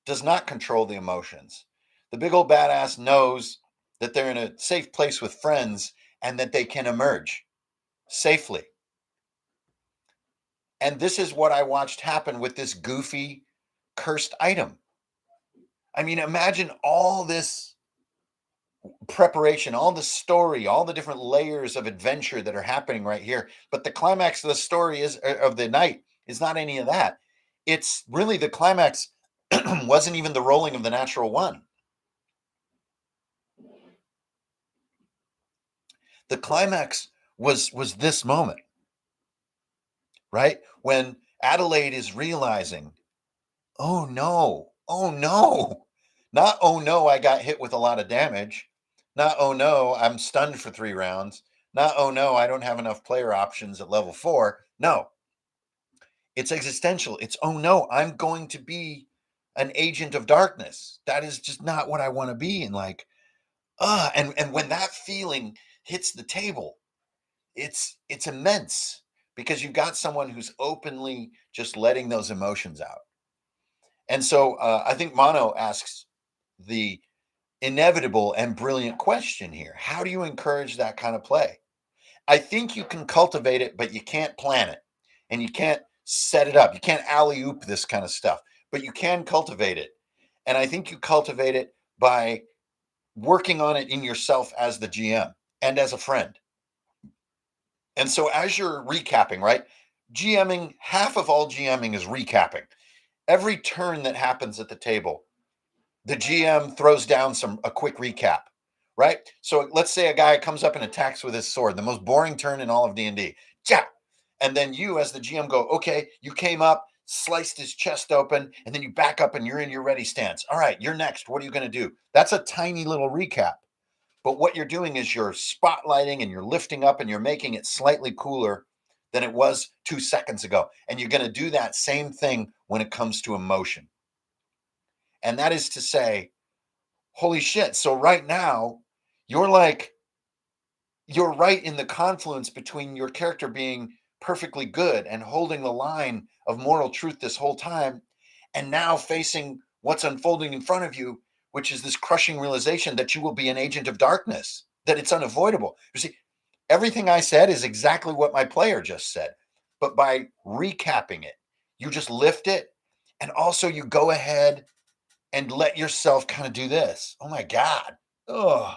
does not control the emotions. The big old badass knows that they're in a safe place with friends and that they can emerge safely. And this is what I watched happen with this goofy, cursed item. I mean, imagine all this preparation, all the story, all the different layers of adventure that are happening right here. But the climax of the story is of the night is not any of that. It's really the climax wasn't even the rolling of the natural one. The climax was this moment, right? When Adelaide is realizing, oh no, oh no. Not oh no, I got hit with a lot of damage. Not oh no, I'm stunned for 3 rounds. Not oh no, I don't have enough player options at level 4. No, it's existential. It's oh no, I'm going to be an agent of darkness. That is just not what I want to be. And like, and when that feeling hits the table, it's immense because you've got someone who's openly just letting those emotions out. And so I think Mono asks the inevitable and brilliant question here. How do you encourage that kind of play? I think you can cultivate it, but you can't plan it and you can't set it up. You can't alley oop this kind of stuff, but you can cultivate it. And I think you cultivate it by working on it in yourself as the GM and as a friend. And so as you're recapping, right? GMing, half of all GMing is recapping. Every turn that happens at the table, the GM throws down a quick recap, right? So let's say a guy comes up and attacks with his sword, the most boring turn in all of D&D. Yeah. And then you as the GM go, okay, you came up, sliced his chest open, and then you back up and you're in your ready stance. All right, you're next. What are you going to do? That's a tiny little recap. But what you're doing is you're spotlighting and you're lifting up and you're making it slightly cooler than it was 2 seconds ago. And you're going to do that same thing when it comes to emotion. And that is to say, holy shit. So right now, you're like, you're right in the confluence between your character being perfectly good and holding the line of moral truth this whole time, and now facing what's unfolding in front of you, which is this crushing realization that you will be an agent of darkness, that it's unavoidable. You see, everything I said is exactly what my player just said, but by recapping it, you just lift it, and also you go ahead and let yourself kind of do this. Oh my God. Oh.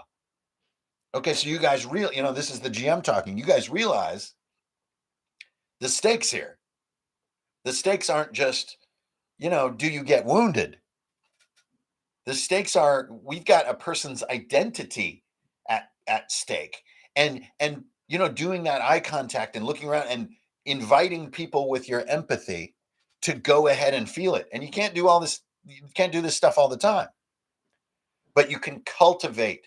Okay, so you guys really, this is the GM talking. You guys realize the stakes here. The stakes aren't just, do you get wounded? The stakes are we've got a person's identity at stake. And doing that eye contact and looking around and inviting people with your empathy to go ahead and feel it. And you can't do this stuff all the time. But you can cultivate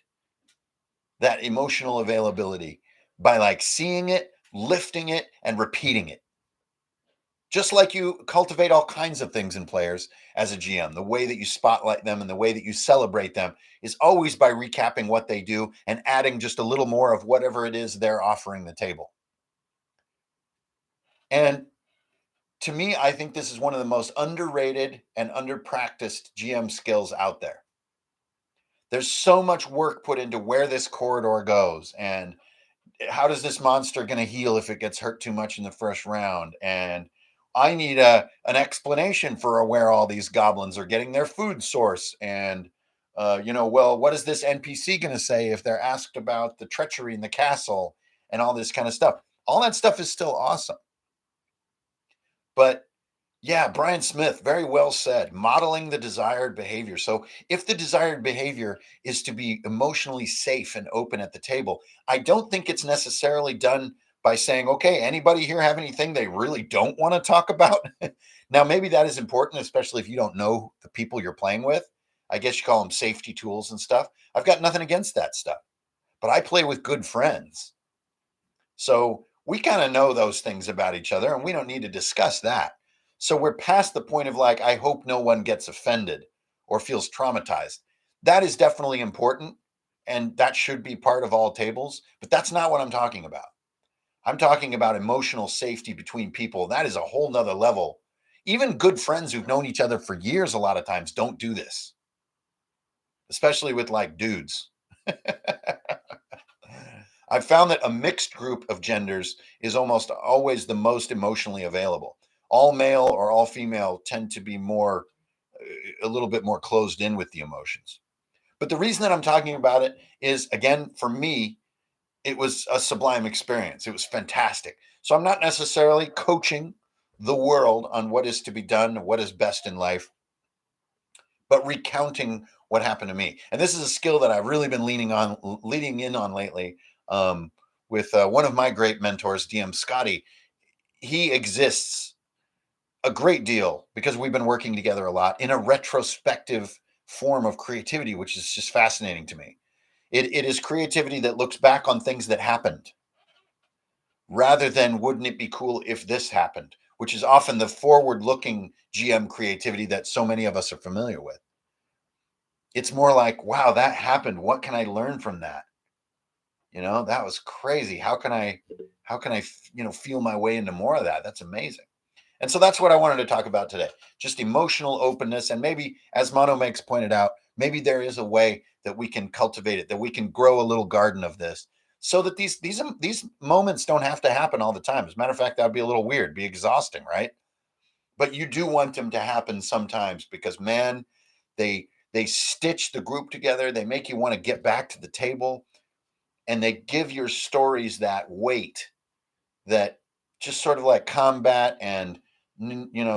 that emotional availability by like seeing it, lifting it, and repeating it. Just like you cultivate all kinds of things in players as a GM, the way that you spotlight them and the way that you celebrate them is always by recapping what they do and adding just a little more of whatever it is they're offering the table. And to me, I think this is one of the most underrated and underpracticed GM skills out there. There's so much work put into where this corridor goes and how does this monster going to heal if it gets hurt too much in the first round? And I need an explanation for where all these goblins are getting their food source. And, well, what is this NPC going to say if they're asked about the treachery in the castle and all this kind of stuff? All that stuff is still awesome. But yeah, Brian Smith, very well said. Modeling the desired behavior. So if the desired behavior is to be emotionally safe and open at the table, I don't think it's necessarily done by saying, okay, anybody here have anything they really don't want to talk about? Now, maybe that is important, especially if you don't know the people you're playing with. I guess you call them safety tools and stuff. I've got nothing against that stuff, but I play with good friends. So we kind of know those things about each other and we don't need to discuss that. So we're past the point of like, I hope no one gets offended or feels traumatized. That is definitely important. And that should be part of all tables, but that's not what I'm talking about. I'm talking about emotional safety between people. That is a whole nother level. Even good friends who've known each other for years, a lot of times don't do this, especially with like dudes. I've found that a mixed group of genders is almost always the most emotionally available. All male or all female tend to be a little bit more closed in with the emotions. But the reason that I'm talking about it is, again, for me, it was a sublime experience. It was fantastic. So I'm not necessarily coaching the world on what is to be done, what is best in life, but recounting what happened to me. And this is a skill that I've really been leading in on lately, with one of my great mentors, DM Scotty. He exists a great deal because we've been working together a lot in a retrospective form of creativity, which is just fascinating to me. It is creativity that looks back on things that happened rather than wouldn't it be cool if this happened, which is often the forward looking GM creativity that so many of us are familiar with. It's more like, wow, that happened. What can I learn from that? That was crazy. How can I feel my way into more of that? That's amazing. And so that's what I wanted to talk about today. Just emotional openness. And maybe, as Mono Makes pointed out, maybe there is a way that we can cultivate it, that we can grow a little garden of this so that these moments don't have to happen all the time. As a matter of fact, that'd be a little weird, be exhausting, right? But you do want them to happen sometimes because, man, they stitch the group together. They make you want to get back to the table, and they give your stories that weight, that just sort of like combat and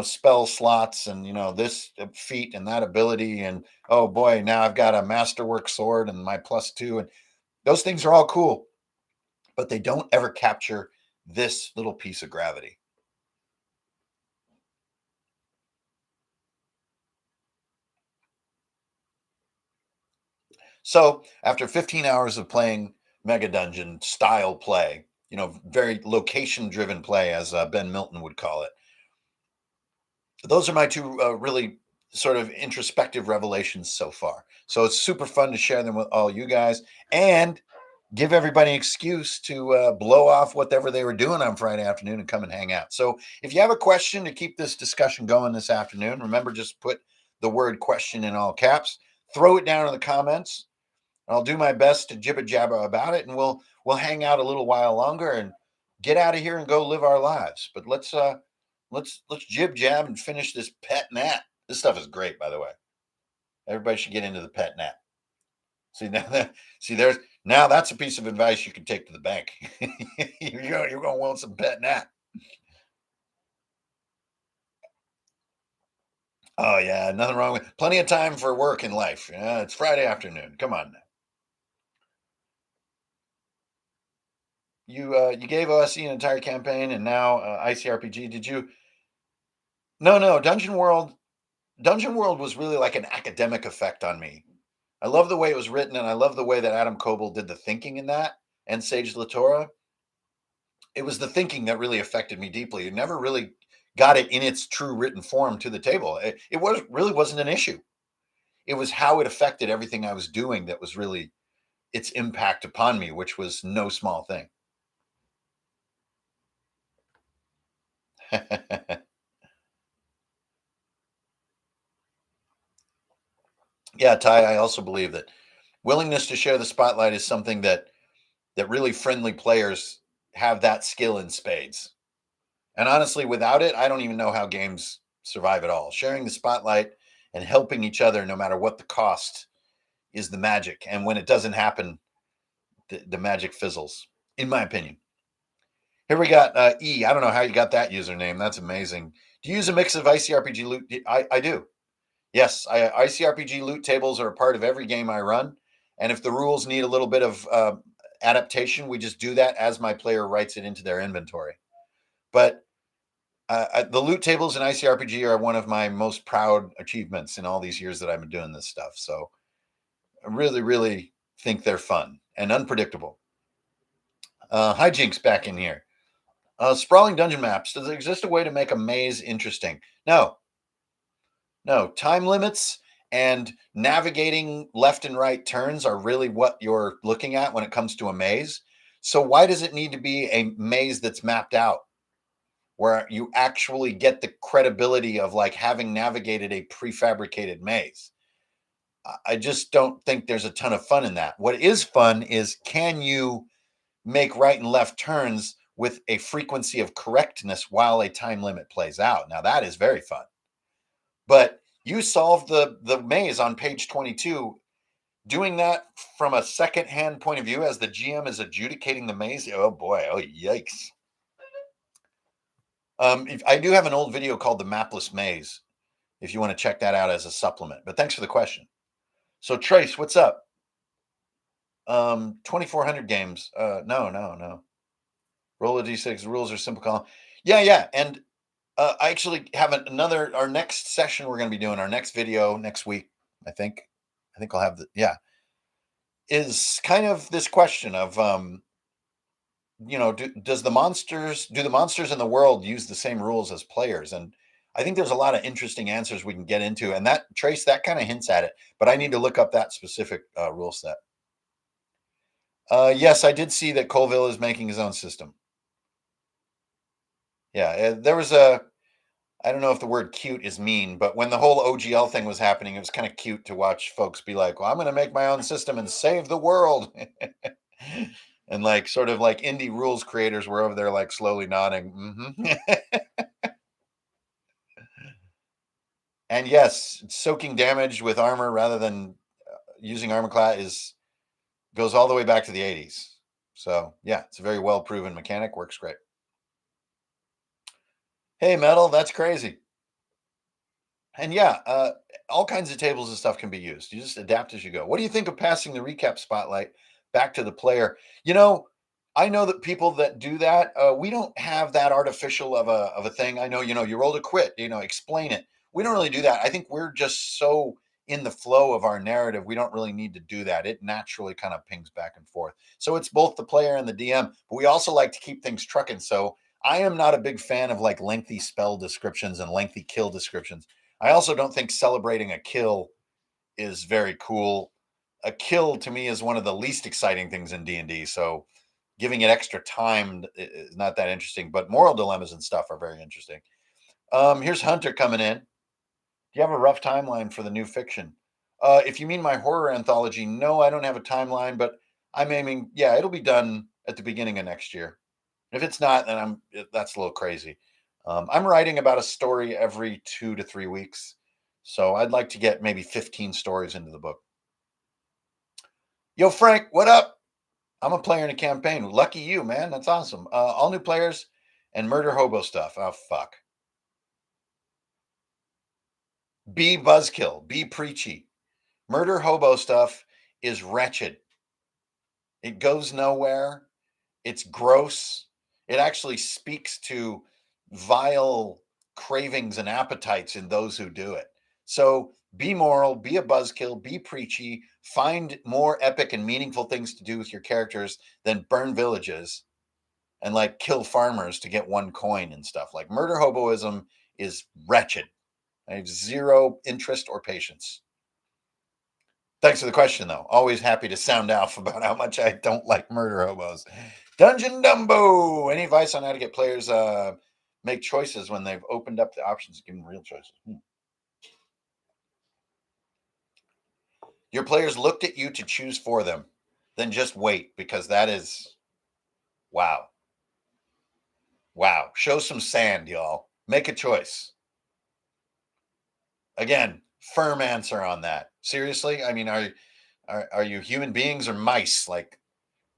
spell slots and this feat and that ability, and oh boy, now I've got a masterwork sword and my +2, and those things are all cool, but they don't ever capture this little piece of gravity. So after 15 hours of playing Mega Dungeon style play, very location driven play, as Ben Milton would call it, those are my two really sort of introspective revelations so far. So it's super fun to share them with all you guys and give everybody an excuse to blow off whatever they were doing on Friday afternoon and come and hang out. So if you have a question to keep this discussion going this afternoon, remember, just put the word question in all caps, throw it down in the comments. I'll do my best to jibber jabber about it, and we'll hang out a little while longer and get out of here and go live our lives. But let's jib jab and finish this pet nap. This stuff is great, by the way. Everybody should get into the pet nap. See there's now that's a piece of advice you can take to the bank. You're gonna want some pet nap. Oh yeah, nothing wrong with plenty of time for work and life. Yeah, it's Friday afternoon. Come on now. You gave OSE an entire campaign and now ICRPG. Did you? No. Dungeon World was really like an academic effect on me. I love the way it was written, and I love the way that Adam Coble did the thinking in that, and Sage Latora. It was the thinking that really affected me deeply. It never really got it in its true written form to the table. It wasn't an issue. It was how it affected everything I was doing that was really its impact upon me, which was no small thing. Yeah, Ty, I also believe that willingness to share the spotlight is something that really friendly players have that skill in spades. And honestly, without it, I don't even know how games survive at all. Sharing the spotlight and helping each other, no matter what the cost, is the magic. And when it doesn't happen, the magic fizzles, in my opinion. Here we got E. I don't know how you got that username. That's amazing. Do you use a mix of ICRPG loot? I do. Yes, ICRPG loot tables are a part of every game I run. And if the rules need a little bit of adaptation, we just do that as my player writes it into their inventory. But the loot tables in ICRPG are one of my most proud achievements in all these years that I've been doing this stuff. So I really, really think they're fun and unpredictable. Hijinks back in here. Sprawling dungeon maps. Does there exist a way to make a maze interesting? No. Time limits and navigating left and right turns are really what you're looking at when it comes to a maze. So why does it need to be a maze that's mapped out, where you actually get the credibility of like having navigated a prefabricated maze? I just don't think there's a ton of fun in that. What is fun is, can you make right and left turns with a frequency of correctness while a time limit plays out? Now that is very fun. But you solve the maze on page 22. Doing that from a second-hand point of view as the GM is adjudicating the maze. Oh boy! Oh yikes! I do have an old video called "The Mapless Maze." If you want to check that out as a supplement. But thanks for the question. So Trace, what's up? 2400 games. No. Roll a d6. Rules are simple. Yeah. And I actually have another. Our next session we're going to be doing our next video next week. I think. I'll have the is kind of this question of do the monsters in the world use the same rules as players? And I think there's a lot of interesting answers we can get into, and that Trace that kind of hints at it. But I need to look up that specific rule set. Yes, I did see that Colville is making his own system. Yeah, there was I don't know if the word cute is mean, but when the whole OGL thing was happening, it was kind of cute to watch folks be like, well, I'm going to make my own system and save the world. And like sort of like indie rules creators were over there like slowly nodding. And yes, soaking damage with armor rather than using armor class goes all the way back to the 80s. So yeah, it's a very well proven mechanic. Works great. Hey, Metal, that's crazy. And yeah, all kinds of tables and stuff can be used. You just adapt as you go. What do you think of passing the recap spotlight back to the player? I know that people that do that, we don't have that artificial of a thing. I know, you rolled a quit, explain it. We don't really do that. I think we're just so in the flow of our narrative, we don't really need to do that. It naturally kind of pings back and forth. So it's both the player and the DM, but we also like to keep things trucking. So I am not a big fan of like lengthy spell descriptions and lengthy kill descriptions. I also don't think celebrating a kill is very cool. A kill to me is one of the least exciting things in D&D. So giving it extra time is not that interesting, but moral dilemmas and stuff are very interesting. Here's Hunter coming in. Do you have a rough timeline for the new fiction? If you mean my horror anthology, no, I don't have a timeline, but I'm aiming, yeah, it'll be done at the beginning of next year. If it's not, then that's a little crazy. I'm writing about a story every 2 to 3 weeks. So I'd like to get maybe 15 stories into the book. Yo, Frank, what up? I'm a player in a campaign. Lucky you, man. That's awesome. All new players and murder hobo stuff. Oh, fuck. Be buzzkill. Be preachy. Murder hobo stuff is wretched. It goes nowhere. It's gross. It actually speaks to vile cravings and appetites in those who do it. So be moral, be a buzzkill, be preachy, find more epic and meaningful things to do with your characters than burn villages and like kill farmers to get 1 coin and stuff. Like murder hoboism is wretched. I have zero interest or patience. Thanks for the question, though. Always happy to sound off about how much I don't like murder hobos. Dungeon Dumbo. Any advice on how to get players make choices when they've opened up the options, give them real choices? Your players looked at you to choose for them. Then just wait, because that is wow. Wow. Show some sand, y'all. Make a choice. Again, firm answer on that. Seriously? I mean, are you human beings or mice? Like,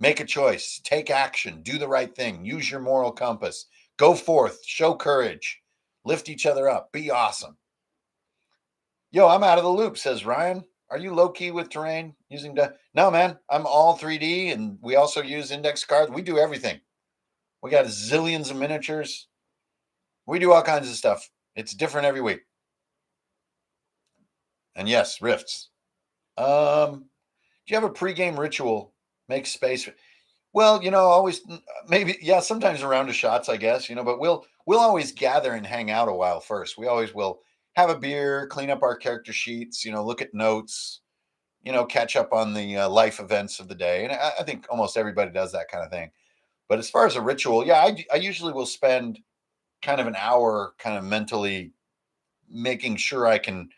make a choice, take action, do the right thing, use your moral compass, go forth, show courage, lift each other up, be awesome. Yo, I'm out of the loop, says Ryan. Are you low key with terrain using No, man, I'm all 3D and we also use index cards. We do everything. We got zillions of miniatures. We do all kinds of stuff. It's different every week. And yes, rifts. Do you have a pregame ritual? Make space. Well, always maybe sometimes a round of shots, I guess, but we'll always gather and hang out a while first. We always will have a beer, clean up our character sheets, look at notes, catch up on the life events of the day. And I think almost everybody does that kind of thing. But as far as a ritual, yeah, I usually will spend kind of an hour kind of mentally making sure I can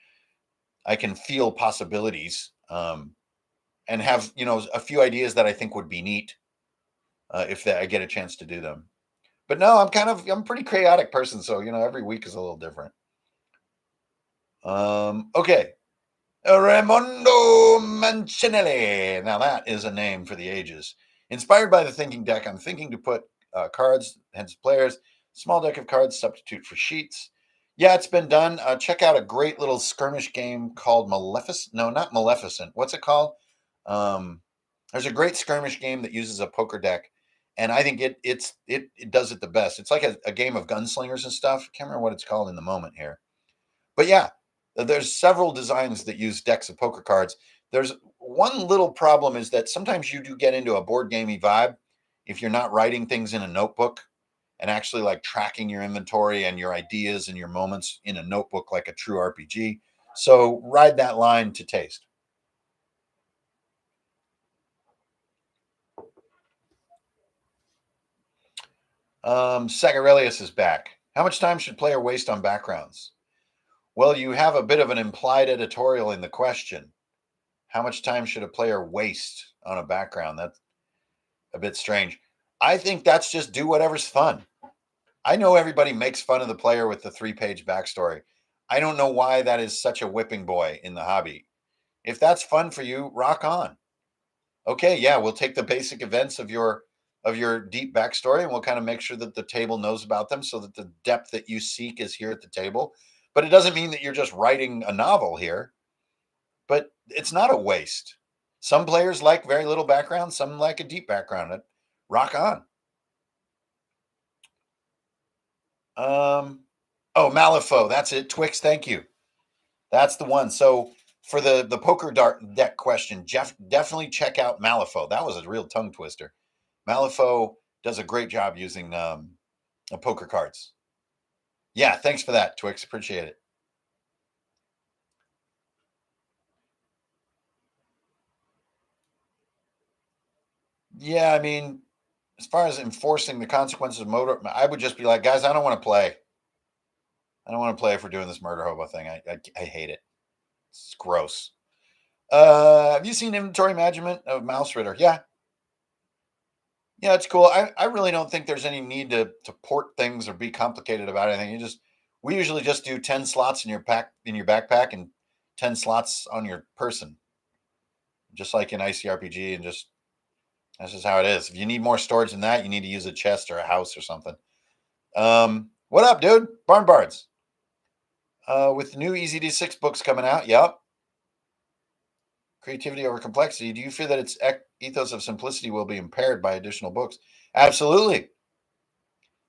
feel possibilities and have, a few ideas that I think would be neat if I get a chance to do them. But no, I'm a pretty chaotic person, so every week is a little different. Okay. Raimondo Mancinelli. Now that is a name for the ages. Inspired by the thinking deck, I'm thinking to put cards, hence players, small deck of cards, substitute for sheets. Yeah, it's been done. Check out a great little skirmish game called Maleficent. No, not Maleficent. What's it called? Um, there's a great skirmish game that uses a poker deck, and I think it does it the best. It's like a game of gunslingers and stuff. I can't remember what it's called in the moment here, but yeah, there's several designs that use decks of poker cards. There's one little problem is that sometimes you do get into a board gamey vibe if you're not writing things in a notebook and actually like tracking your inventory and your ideas and your moments in a notebook like a true RPG. So ride that line to taste. Sagarelius is back. How much time should player waste on backgrounds? Well, you have a bit of an implied editorial in the question. How much time should a player waste on a background? That's a bit strange. I think that's just do whatever's fun. I know everybody makes fun of the player with the 3-page backstory. I don't know why that is such a whipping boy in the hobby. If that's fun for you, rock on. Okay, yeah, we'll take the basic events of your deep backstory and we'll kind of make sure that the table knows about them so that the depth that you seek is here at the table. But it doesn't mean that you're just writing a novel here. But it's not a waste. Some players like very little background, some like a deep background. Rock on. Oh, Malifaux, that's it. Twix, thank you. That's the one. So for the poker deck question, Jeff, definitely check out Malifaux. That was a real tongue twister. Malifaux does a great job using poker cards. Yeah, thanks for that, Twix. Appreciate it. Yeah, I mean, as far as enforcing the consequences of murder, I would just be like, guys, I don't want to play. I don't want to play if we're doing this murder hobo thing. I hate it. It's gross. Have you seen inventory management of Mouse Ritter? Yeah. Yeah, it's cool. I really don't think there's any need to port things or be complicated about anything. We usually just do 10 slots in your backpack and 10 slots on your person. Just like in ICRPG, and just that's just how it is. If you need more storage than that, you need to use a chest or a house or something. What up, dude? Barn Bards. With the new Easy D6 books coming out, yep. Creativity over complexity. Do you fear that its ethos of simplicity will be impaired by additional books? Absolutely.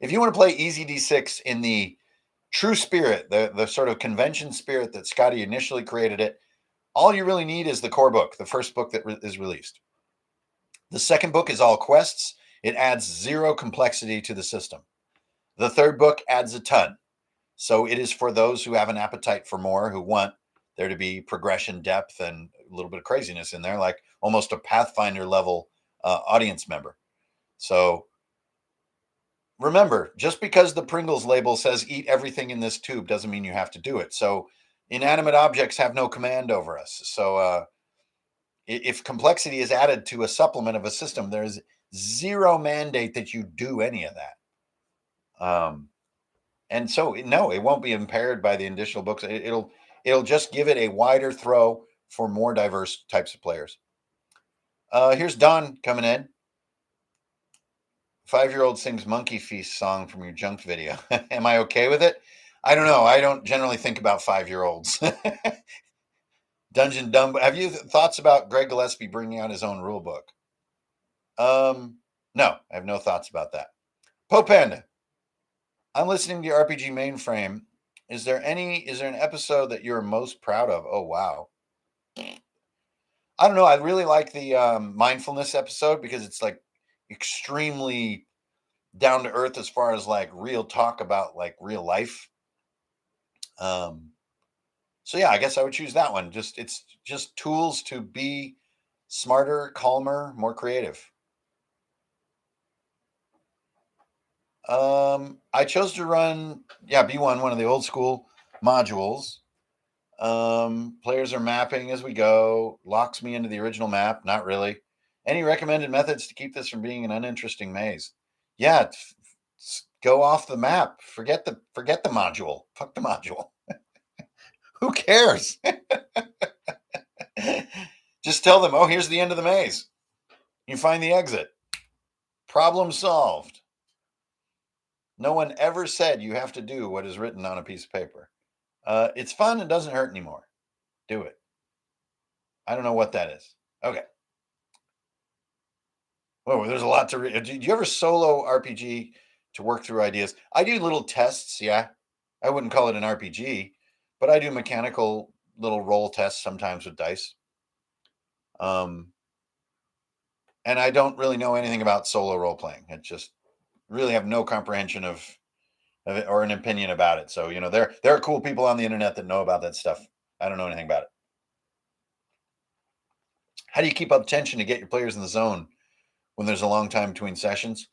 If you want to play Easy D6 in the true spirit, the sort of convention spirit that Scotty initially created it, all you really need is the core book, the first book that is released. The second book is all quests. It adds zero complexity to the system. The third book adds a ton. So it is for those who have an appetite for more, who want there to be progression, depth, and a little bit of craziness in there, like almost a Pathfinder level audience member. So remember, just because the Pringles label says eat everything in this tube doesn't mean you have to do it. So inanimate objects have no command over us. So if complexity is added to a supplement of a system, there's zero mandate that you do any of that. And so no, it won't be impaired by the additional books. It'll just give it a wider throw for more diverse types of players. Here's Don coming in. 5-year-old sings Monkey Feast song from your junk video. Am I okay with it? I don't know. I don't generally think about 5-year-olds. Dungeon Dumb. Have you thoughts about Greg Gillespie bringing out his own rule book? No, I have no thoughts about that. Poe Panda. I'm listening to your RPG Mainframe. Is there an episode that you're most proud of? Oh wow. I don't know. I really like the mindfulness episode because it's like extremely down to earth as far as like real talk about like real life. So yeah, I guess I would choose that one. It's just tools to be smarter, calmer, more creative. I chose to run B1, one of the old school modules. Players are mapping as we go. Locks me into the original map. Not really. Any recommended methods to keep this from being an uninteresting maze? Yeah, go off the map. Forget the module. Fuck the module. Who cares? Just tell them, oh, here's the end of the maze. You find the exit. Problem solved. No one ever said you have to do what is written on a piece of paper. It's fun and doesn't hurt anymore. Do it. I don't know what that is. Okay. Oh, there's a lot to read. Do you ever solo RPG to work through ideas? I do little tests, yeah. I wouldn't call it an RPG, but I do mechanical little roll tests sometimes with dice. And I don't really know anything about solo role playing. I just really have no comprehension of it or an opinion about it. So, there are cool people on the internet that know about that stuff. I don't know anything about it. How do you keep up tension to get your players in the zone when there's a long time between sessions?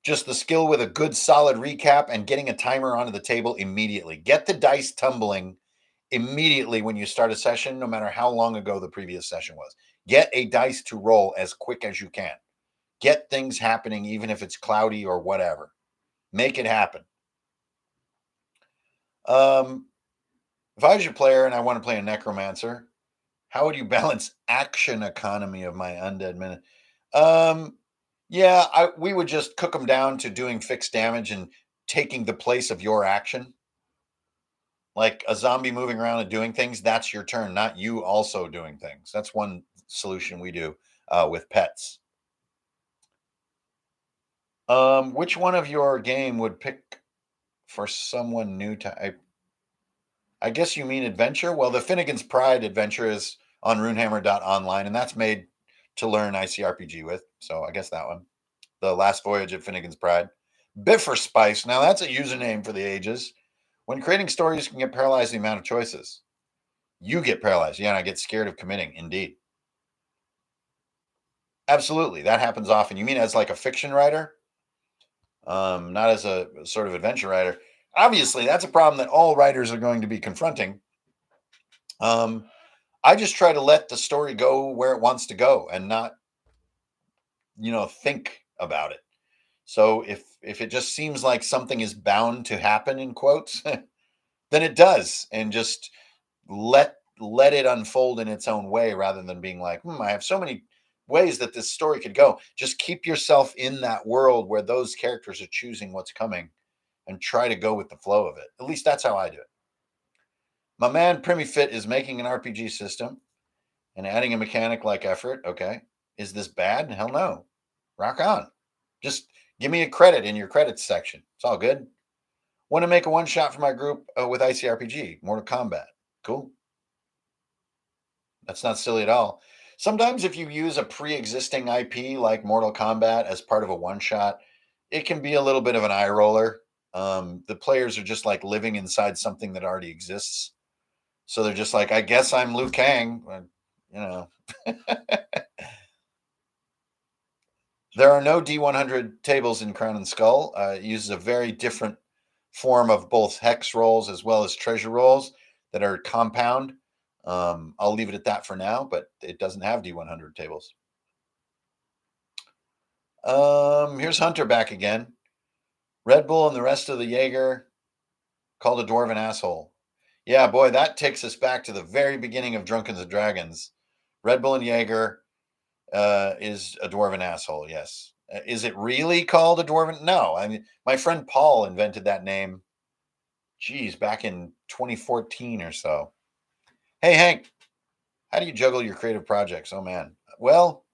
Just the skill with a good solid recap and getting a timer onto the table immediately. Get the dice tumbling immediately when you start a session, no matter how long ago the previous session was. Get a dice to roll as quick as you can. Get things happening, even if it's cloudy or whatever. Make it happen. If I was your player and I want to play a necromancer, how would you balance action economy of my undead minute? Yeah, we would just cook them down to doing fixed damage and taking the place of your action. Like a zombie moving around and doing things, that's your turn, not you also doing things. That's one solution we do with pets. Which one of your game would pick for someone new to? I guess you mean adventure. Well, the Finnegan's Pride adventure is on Runehammer.online, and that's made to learn ICRPG with. So I guess that one. The Last Voyage of Finnegan's Pride. Biffer Spice. Now that's a username for the ages. When creating stories, you can get paralyzed the amount of choices. You get paralyzed. Yeah, and I get scared of committing. Indeed. Absolutely. That happens often. You mean as like a fiction writer? Not as a sort of adventure writer. Obviously, that's a problem that all writers are going to be confronting. I just try to let the story go where it wants to go and not, think about it. So if it just seems like something is bound to happen in quotes, then it does, and just let it unfold in its own way rather than being like, I have so many ways that this story could go. Just keep yourself in that world where those characters are choosing what's coming and try to go with the flow of it. At least that's how I do it. My man Primifit is making an RPG system and adding a mechanic like effort. Okay. Is this bad? Hell no. Rock on. Just give me a credit in your credits section. It's all good. Want to make a one shot for my group with ICRPG, Mortal Kombat. Cool. That's not silly at all. Sometimes if you use a pre-existing IP like Mortal Kombat as part of a one shot, it can be a little bit of an eye roller. The players are just like living inside something that already exists. So they're just like, I guess I'm Liu Kang. There are no D100 tables in Crown and Skull. It uses a very different form of both hex rolls as well as treasure rolls that are compound. I'll leave it at that for now, but it doesn't have D100 tables. Here's Hunter back again. Red Bull and the rest of the Jaeger called a dwarf an asshole. Yeah, boy, that takes us back to the very beginning of Drunken Dragons. Red Bull and Jaeger is a dwarven asshole. Yes. Is it really called a dwarven? No. I mean, my friend Paul invented that name. Geez, back in 2014 or so. Hey, Hank, how do you juggle your creative projects? Oh man. Well,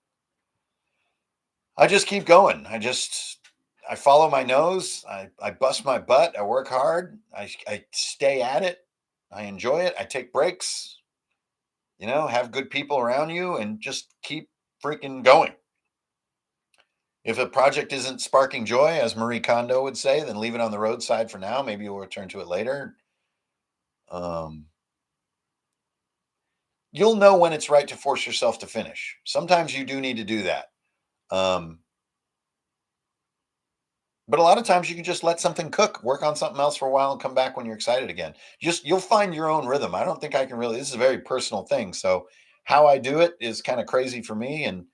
I just keep going. I follow my nose. I bust my butt. I work hard. I stay at it. I enjoy it. I take breaks. Have good people around you and just keep freaking going. If a project isn't sparking joy, as Marie Kondo would say, then leave it on the roadside for now. Maybe you'll return to it later. You'll know when it's right to force yourself to finish. Sometimes you do need to do that. But a lot of times you can just let something cook, work on something else for a while and come back when you're excited again. You'll find your own rhythm. I don't think I can really, this is a very personal thing. So how I do it is kind of crazy for me. And,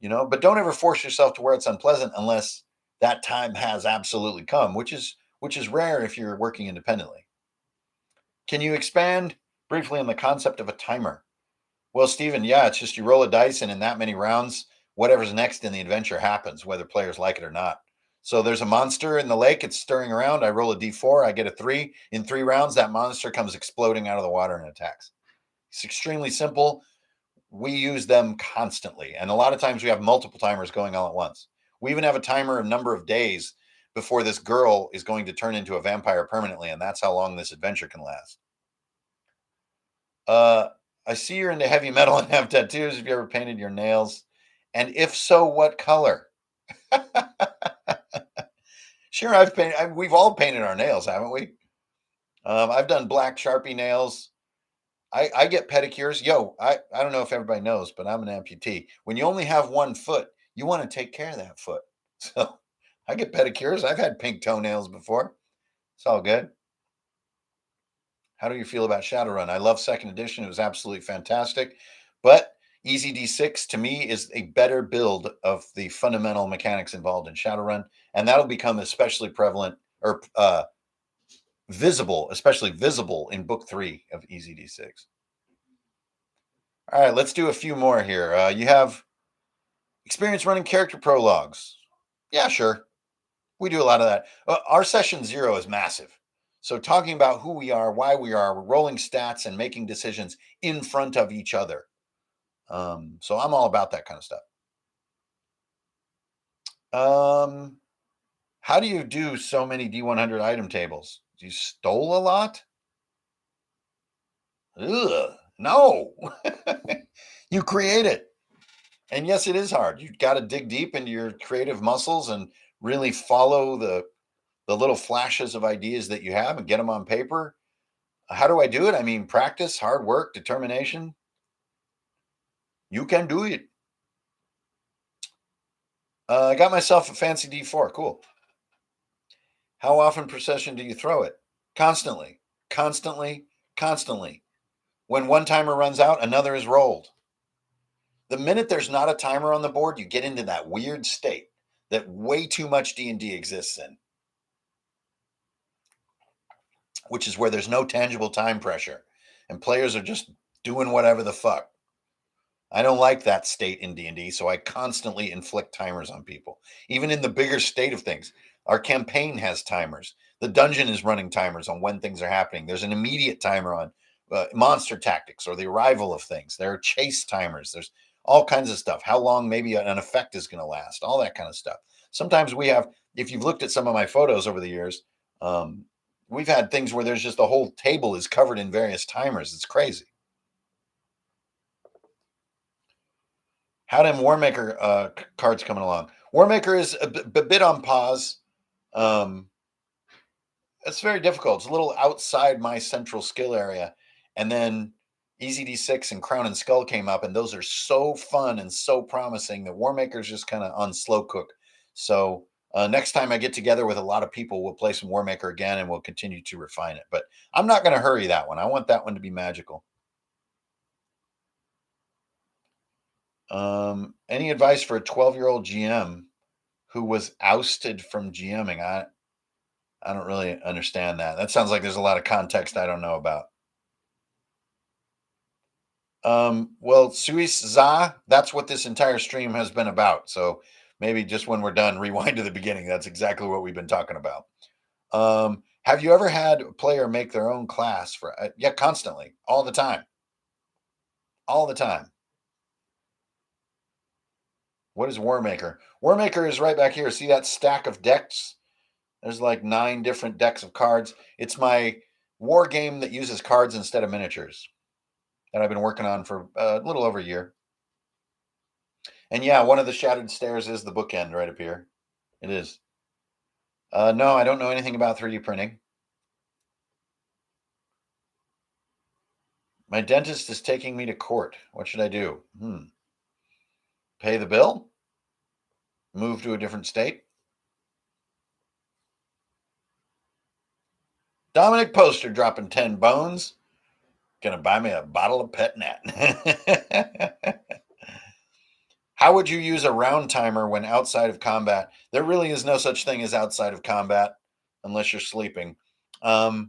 but don't ever force yourself to where it's unpleasant unless that time has absolutely come, which is rare if you're working independently. Can you expand briefly on the concept of a timer? Well, Steven, yeah, it's just you roll a dice, and in that many rounds, whatever's next in the adventure happens, whether players like it or not. So there's a monster in the lake. It's stirring around. I roll a d4. I get a 3. In 3 rounds, that monster comes exploding out of the water and attacks. It's extremely simple. We use them constantly. And a lot of times we have multiple timers going all at once. We even have a timer, a number of days before this girl is going to turn into a vampire permanently. And that's how long this adventure can last. I see you're into heavy metal and have tattoos. Have you ever painted your nails? And if so, what color? Sure, I've painted. We've all painted our nails, haven't we? I've done black Sharpie nails. I get pedicures. I don't know if everybody knows, but I'm an amputee. When you only have one foot, you want to take care of that foot. So I get pedicures. I've had pink toenails before. It's all good. How do you feel about Shadowrun? I love second edition. It was absolutely fantastic. But Easy D6 to me is a better build of the fundamental mechanics involved in Shadowrun. And that'll become especially prevalent or especially visible in book 3 of Easy D6. All right, let's do a few more here. You have experience running character prologues. Yeah, sure. We do a lot of that. Our session 0 is massive. So talking about who we are, why we are, rolling stats and making decisions in front of each other. So I'm all about that kind of stuff. How do you do so many D100 item tables? Do you stole a lot? Ugh, no. You create it. And yes, it is hard. You've got to dig deep into your creative muscles and really follow the little flashes of ideas that you have and get them on paper. How do I do it? I mean, practice, hard work, determination. You can do it. I got myself a fancy D4. Cool. How often per session do you throw it? Constantly, constantly, constantly. When one timer runs out, another is rolled. The minute there's not a timer on the board, you get into that weird state that way too much D&D exists in, which is where there's no tangible time pressure and players are just doing whatever the fuck. I don't like that state in D&D, so I constantly inflict timers on people. Even in the bigger state of things, our campaign has timers. The dungeon is running timers on when things are happening. There's an immediate timer on monster tactics or the arrival of things. There are chase timers. There's all kinds of stuff. How long maybe an effect is going to last, all that kind of stuff. Sometimes we have, if you've looked at some of my photos over the years, we've had things where there's just a whole table is covered in various timers. It's crazy. How them Warmaker cards coming along? Warmaker is a bit on pause. It's very difficult. It's a little outside my central skill area. And then Easy D6 and Crown and Skull came up, and those are so fun and so promising that Warmaker's just kind of on slow cook. So next time I get together with a lot of people, we'll play some Warmaker again and we'll continue to refine it. But I'm not going to hurry that one. I want that one to be magical. Any advice for a 12-year-old GM who was ousted from GMing? I don't really understand that. That sounds like there's a lot of context I don't know about. Well, Suis Za, that's what this entire stream has been about. So maybe just when we're done, rewind to the beginning. That's exactly what we've been talking about. Have you ever had a player make their own class for? Yeah, constantly, all the time, all the time. What is Warmaker? Warmaker is right back here. See that stack of decks? There's like 9 different decks of cards. It's my war game that uses cards instead of miniatures that I've been working on for a little over a year. And yeah, one of the shattered stairs is the bookend right up here. It is. No, I don't know anything about 3D printing. My dentist is taking me to court. What should I do? Pay the bill? Move to a different state? Dominic Poster dropping 10 bones. Gonna buy me a bottle of Pet Nat. How would you use a round timer when outside of combat? There really is no such thing as outside of combat unless you're sleeping. How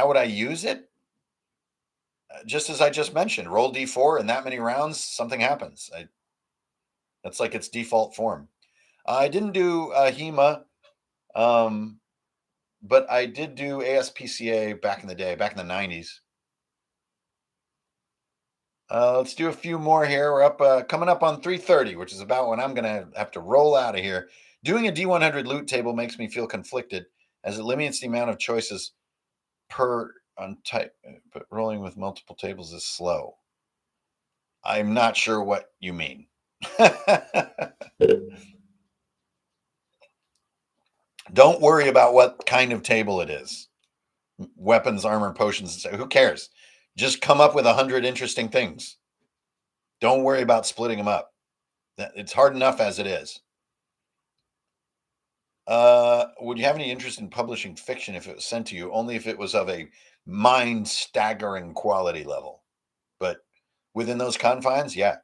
would I use it? just as I just mentioned, roll d4 in that many rounds, something happens. That's like its default form. I didn't do HEMA, but I did do ASPCA back in the day, back in the 90s. Let's do a few more here. We're up, coming up on 3:30, which is about when I'm going to have to roll out of here. Doing a D100 loot table makes me feel conflicted, as it limits the amount of choices per on type, but rolling with multiple tables is slow. I'm not sure what you mean. Don't worry about what kind of table it is. Weapons, armor, potions. Who cares? Just come up with 100 interesting things. Don't worry about splitting them up. It's hard enough as it is. Would you have any interest in publishing fiction if it was sent to you? Only if it was of a mind-staggering quality level. But within those confines, yeah.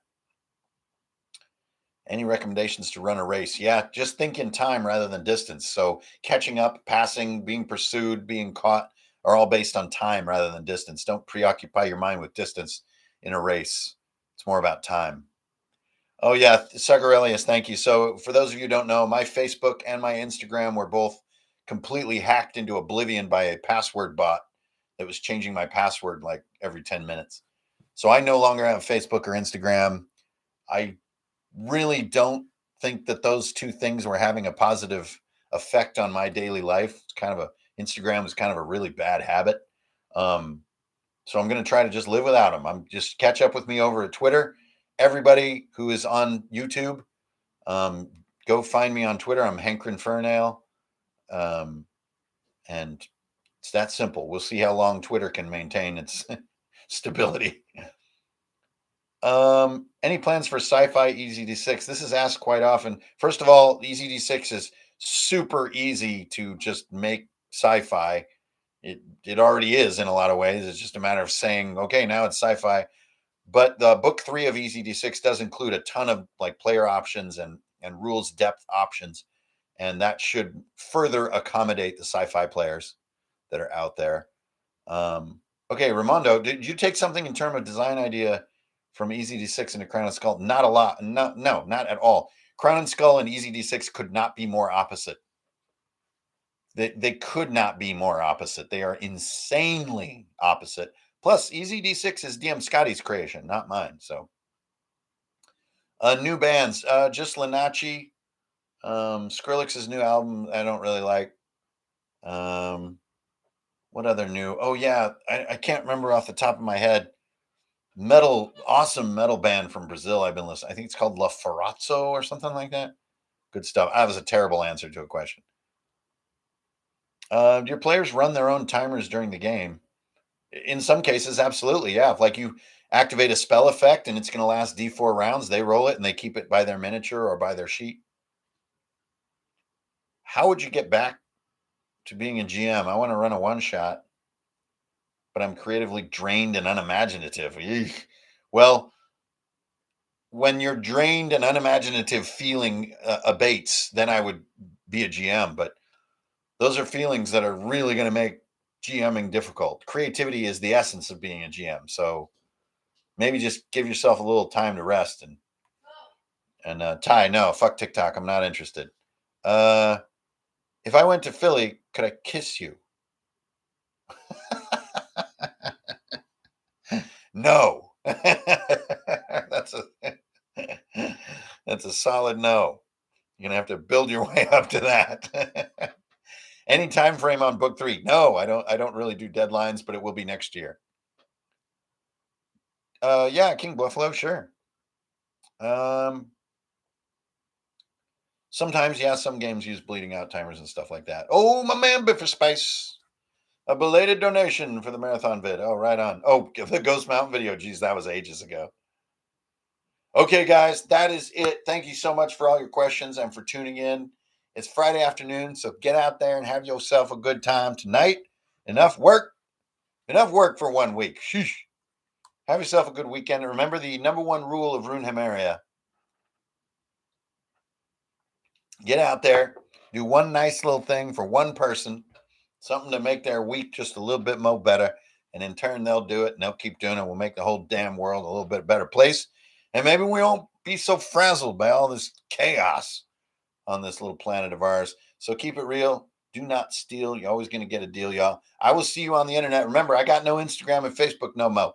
Any recommendations to run a race? Yeah, just think in time rather than distance. So catching up, passing, being pursued, being caught are all based on time rather than distance. Don't preoccupy your mind with distance in a race. It's more about time. Oh yeah, Sagarelius, thank you. So for those of you who don't know, my Facebook and my Instagram were both completely hacked into oblivion by a password bot that was changing my password like every 10 minutes. So I no longer have Facebook or Instagram. I really don't think that those two things were having a positive effect on my daily life. It's kind of a Instagram was kind of a really bad habit. So I'm going to try to just live without them. I'm just catch up with me over at Twitter. Everybody who is on YouTube, go find me on Twitter. I'm Hankrin Fernail. And it's that simple. We'll see how long Twitter can maintain its stability. Any plans for sci-fi EZD6? This is asked quite often. First of all, EZD6 is super easy to just make sci-fi. It already is in a lot of ways. It's just a matter of saying, okay, now it's sci-fi. But the book 3 of EZD6 does include a ton of like player options and rules depth options, and that should further accommodate the sci-fi players that are out there. Okay, Ramondo, did you take something in terms of design idea from EZD6 into Crown and Skull? Not a lot. No, not at all. Crown and Skull and EZD6 could not be more opposite. They could not be more opposite. They are insanely opposite. Plus, EZD6 is DM Scotty's creation, not mine. So, new bands, just Linachi, Skrillex's new album. I don't really like. What other new? Oh yeah, I can't remember off the top of my head. Awesome metal band from Brazil. I've been listening. I think it's called La Ferrazzo or something like that. Good stuff. That was a terrible answer to a question. Do your players run their own timers during the game? In some cases, absolutely. Yeah. If like you activate a spell effect and it's going to last D4 rounds, they roll it and they keep it by their miniature or by their sheet. How would you get back to being a GM? I want to run a one shot, but I'm creatively drained and unimaginative. Eesh. Well, when your drained and unimaginative feeling abates, then I would be a GM. But those are feelings that are really going to make GMing difficult. Creativity is the essence of being a GM. So maybe just give yourself a little time to rest. And Ty, no, fuck TikTok. I'm not interested. If I went to Philly, could I kiss you? No. That's a solid no. You're gonna have to build your way up to that. Any time frame on book 3? No, I don't really do deadlines, but it will be next year. Yeah, King Buffalo, sure. Sometimes, yeah, some games use bleeding out timers and stuff like that. Oh, my man, Biffer Spice. A belated donation for the marathon vid. Oh, right on. Oh, the Ghost Mountain video. Geez, that was ages ago. Okay, guys, that is it. Thank you so much for all your questions and for tuning in. It's Friday afternoon, so get out there and have yourself a good time tonight. Enough work for 1 week. Sheesh. Have yourself a good weekend. And remember the number one rule of Runehammer. Get out there, do one nice little thing for one person, something to make their week just a little bit more better. And in turn, they'll do it and they'll keep doing it. We'll make the whole damn world a little bit better place. And maybe we won't be so frazzled by all this chaos on this little planet of ours. So keep it real. Do not steal. You're always going to get a deal, y'all. I will see you on the internet. Remember, I got no Instagram and Facebook no mo.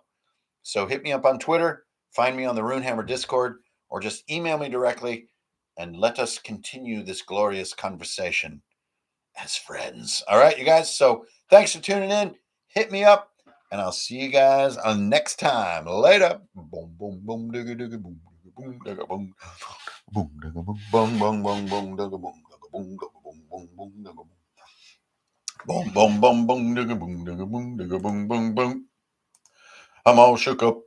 So hit me up on Twitter, find me on the Runehammer Discord, or just email me directly and let us continue this glorious conversation as friends. All right, you guys. So thanks for tuning in. Hit me up, and I'll see you guys on next time. Later. Boom, boom, boom, digga, digga, boom, boom, digga, boom, boom, digga, boom, boom, boom, boom, boom, digga, boom, digga, boom, digga, boom, boom, boom, digga, boom. Boom, boom, boom, boom, digga, boom, digga, boom, digga, boom, boom, boom. I'm all shook up.